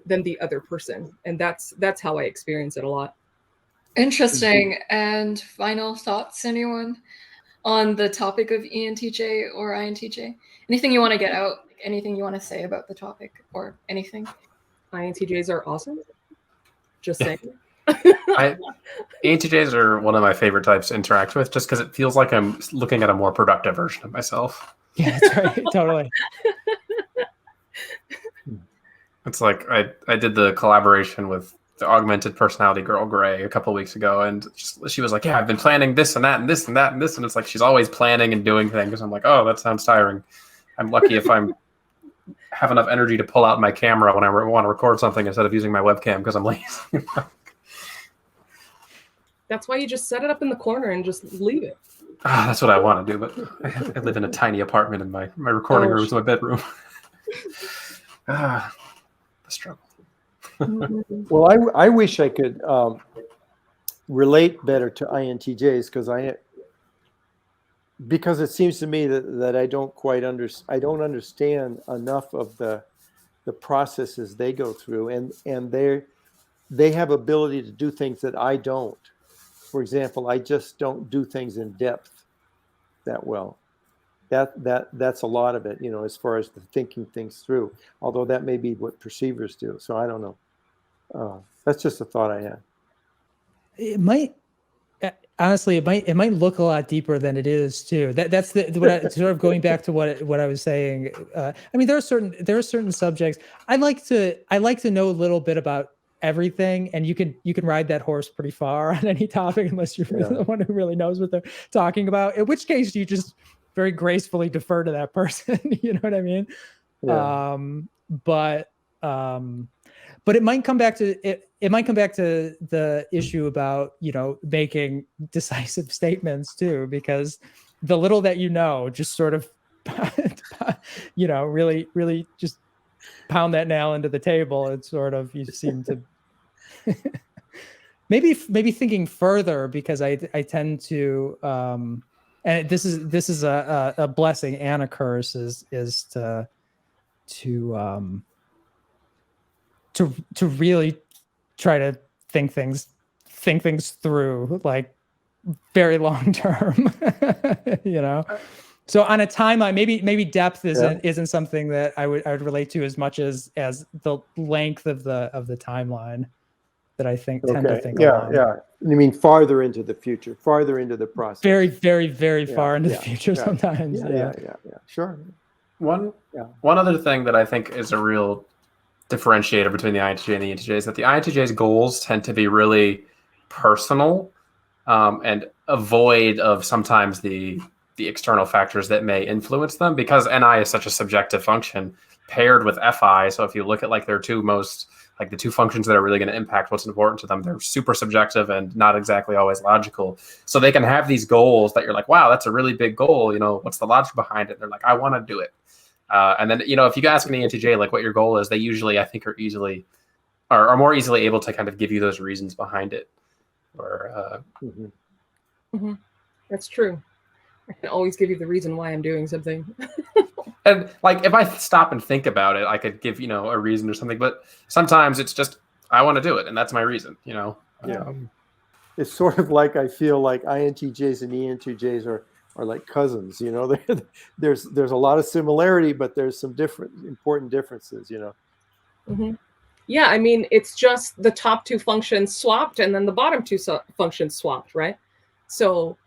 the other person. And that's how I experience it a lot. Interesting. And final thoughts, anyone, on the topic of ENTJ or INTJ? Anything you want to get out anything you want to say about the topic or anything? INTJs are awesome. Just saying. ENTJs are one of my favorite types to interact with, just because it feels like I'm looking at a more productive version of myself. Yeah, that's right. Totally. It's like I did the collaboration with the augmented personality girl Gray a couple of weeks ago, and she was like, "Yeah, I've been planning this and that and this and that and this," and it's like she's always planning and doing things. I'm like, "Oh, that sounds tiring." I'm lucky if I'm have enough energy to pull out my camera when I want to record something instead of using my webcam because I'm lazy. That's why you just set it up in the corner and just leave it. That's what I want to do, but I live in a tiny apartment, and my recording room is my bedroom. The struggle. Well, I wish I could relate better to INTJs because it seems to me that I don't quite understand enough of the processes they go through, and they have ability to do things that I don't. For example, I just don't do things in depth that well. That's a lot of it, as far as the thinking things through, although that may be what perceivers do. So I don't know. That's just a thought I had. It might, honestly, it might look a lot deeper than it is too. That's sort of going back to what I was saying. I mean, there are certain subjects I like to know a little bit about everything, and you can ride that horse pretty far on any topic unless you're really the one who really knows what they're talking about, in which case you just very gracefully defer to that person. You know what I mean? Yeah. But it might come back to it might come back to the issue about, making decisive statements too, because the little that just sort of really, really just pound that nail into the table. It's sort of, you seem to maybe thinking further, because I tend to and this is a blessing and a curse, is to really try to think things through, like, very long term. So on a timeline, maybe depth isn't something that I would relate to as much as the length of the timeline that I tend to think along. Yeah. You mean farther into the future, farther into the process? Very, very, very far into the future sometimes. Yeah. Sure. One other thing that I think is a real differentiator between the INTJ and the ENTJ is that the INTJ's goals tend to be really personal, and avoid of sometimes the external factors that may influence them, because NI is such a subjective function paired with FI. So if you look at the two functions that are really going to impact what's important to them, they're super subjective and not exactly always logical. So they can have these goals that you're like, wow, that's a really big goal. What's the logic behind it? And they're like, I want to do it. And then, if you ask an ENTJ, like, what your goal is, they usually, I think, are more easily able to kind of give you those reasons behind it. That's true. I can always give you the reason why I'm doing something. And like, if I stop and think about it, I could give, a reason or something, but sometimes it's just, I want to do it. And that's my reason, Yeah. It's sort of like, I feel like INTJs and ENTJs are like cousins, there's a lot of similarity, but there's some important differences, Yeah. I mean, it's just the top two functions swapped and then the bottom two functions swapped. Right. So,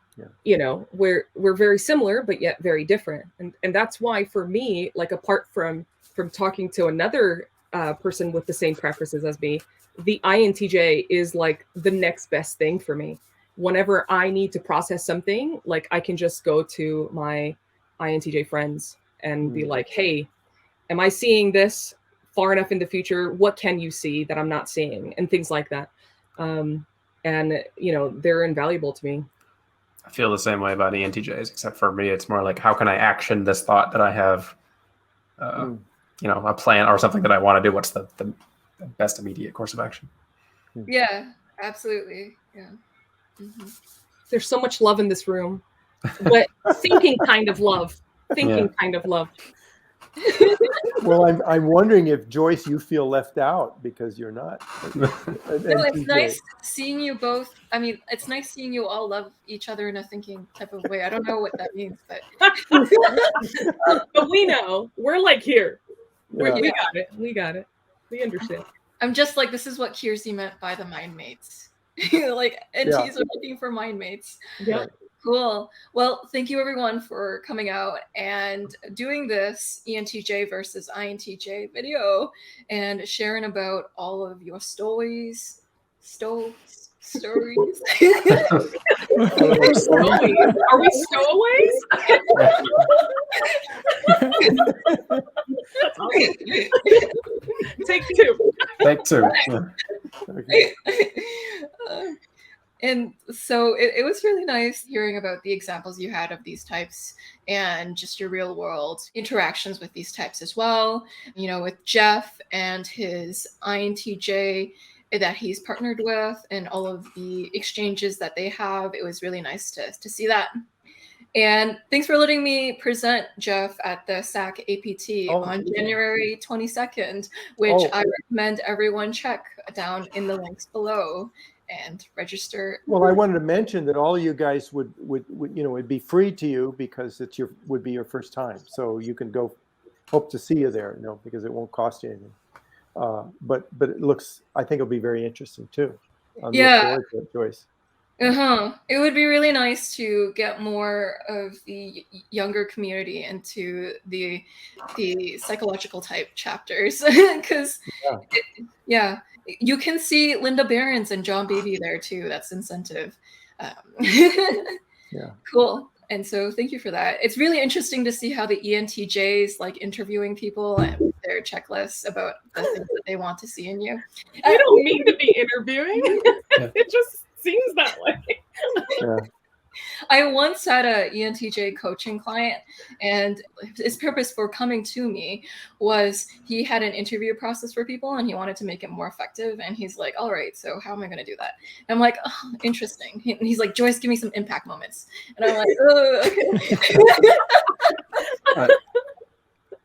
we're very similar, but yet very different. And that's why, for me, like, apart from talking to another person with the same preferences as me, the INTJ is like the next best thing for me. Whenever I need to process something, like, I can just go to my INTJ friends and be like, hey, am I seeing this far enough in the future? What can you see that I'm not seeing? And things like that. And, they're invaluable to me. I feel the same way about ENTJs, except for me, it's more like, how can I action this thought that I have, a plan or something that I want to do? What's the best immediate course of action? Yeah, absolutely. Yeah. Mm-hmm. There's so much love in this room, but thinking kind of love. Kind of love. Well, I'm wondering if, Joyce, you feel left out because you're not. No, it's nice seeing you both. I mean, it's nice seeing you all love each other in a thinking type of way. I don't know what that means, but But we know. We're like here. Yeah. We got it. We got it. We understand. I'm just like, this is what Kiersey meant by the mind mates. Like, NTs are looking for mind mates. Yeah. Right. Cool. Well, thank you everyone for coming out and doing this ENTJ versus INTJ video and sharing about all of your stories. Stories. Are we stowaways? That's awesome. Take two. Take two. Okay. And so it was really nice hearing about the examples you had of these types and just your real world interactions with these types as well. You know, with Jeff and his INTJ that he's partnered with and all of the exchanges that they have. It was really nice to see that. And thanks for letting me present Jeff at the SacAPT on January 22nd, which I recommend everyone check down in the links below and register. Well, I wanted to mention that all you guys would you know, it'd be free to you because would be your first time. So you can go, hope to see you there, you know, because it won't cost you anything. But it looks, I think it'll be very interesting too. Yeah. Joyce. It would be really nice to get more of the younger community into the psychological type chapters because you can see Linda Behrens and John Beebe there too. That's incentive. Yeah. Cool. And so thank you for that. It's really interesting to see how the ENTJs like interviewing people and their checklists about the things that they want to see in you. I don't mean to be interviewing. It just seems that way. Yeah. I once had a ENTJ coaching client, and his purpose for coming to me was he had an interview process for people and he wanted to make it more effective. And he's like, all right, so how am I going to do that? And I'm like, oh, interesting. And he's like, Joyce, give me some impact moments. And I'm like, oh, okay.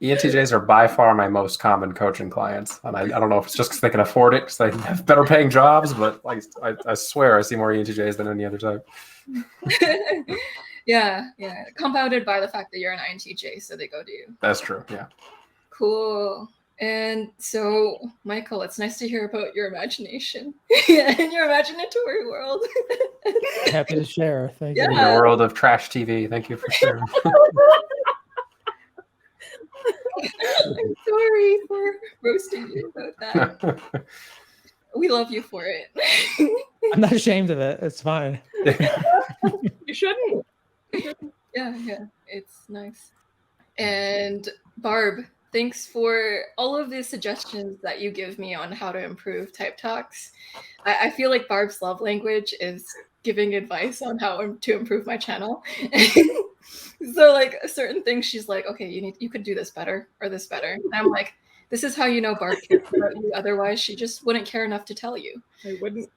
ENTJs are by far my most common coaching clients. And I don't know if it's just because they can afford it, because they have better paying jobs, but like I swear I see more ENTJs than any other type. Yeah. Compounded by the fact that you're an INTJ, so they go to you. That's true, yeah. Cool. And so, Michael, it's nice to hear about your imagination and your imaginatory world. Happy to share. Thank you. In the world of trash TV, thank you for sharing. I'm sorry for roasting you about that. We love you for it. I'm not ashamed of it. It's fine. You shouldn't. Yeah, it's nice. And Barb, thanks for all of the suggestions that you give me on how to improve type talks. I feel like Barb's love language is giving advice on how to improve my channel. So like certain things she's like, okay, you could do this better or this better. And I'm like, this is how you know Barb cares about you. Otherwise, she just wouldn't care enough to tell you. I wouldn't.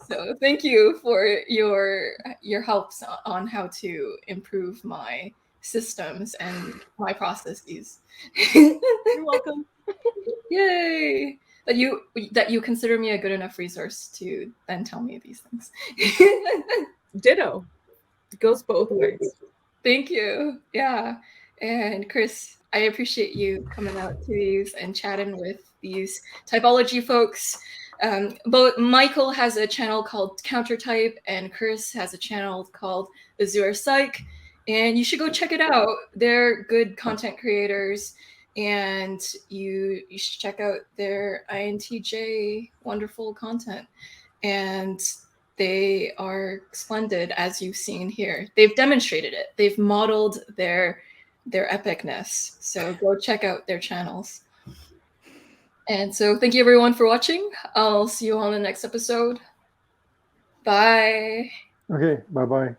So thank you for your helps on how to improve my systems and my processes. You're welcome. Yay! That you consider me a good enough resource to then tell me these things. Ditto. It goes both ways. Thank you. Yeah. And Chris, I appreciate you coming out to these and chatting with these typology folks. Both Michael has a channel called Countertype and Chris has a channel called AsuraPsych. And you should go check it out. They're good content creators. And you should check out their INTJ wonderful content. And they are splendid, as you've seen here. They've demonstrated it. They've modeled their epicness. So go check out their channels. And so thank you everyone for watching. I'll see you on the next episode. Bye. Okay, bye-bye.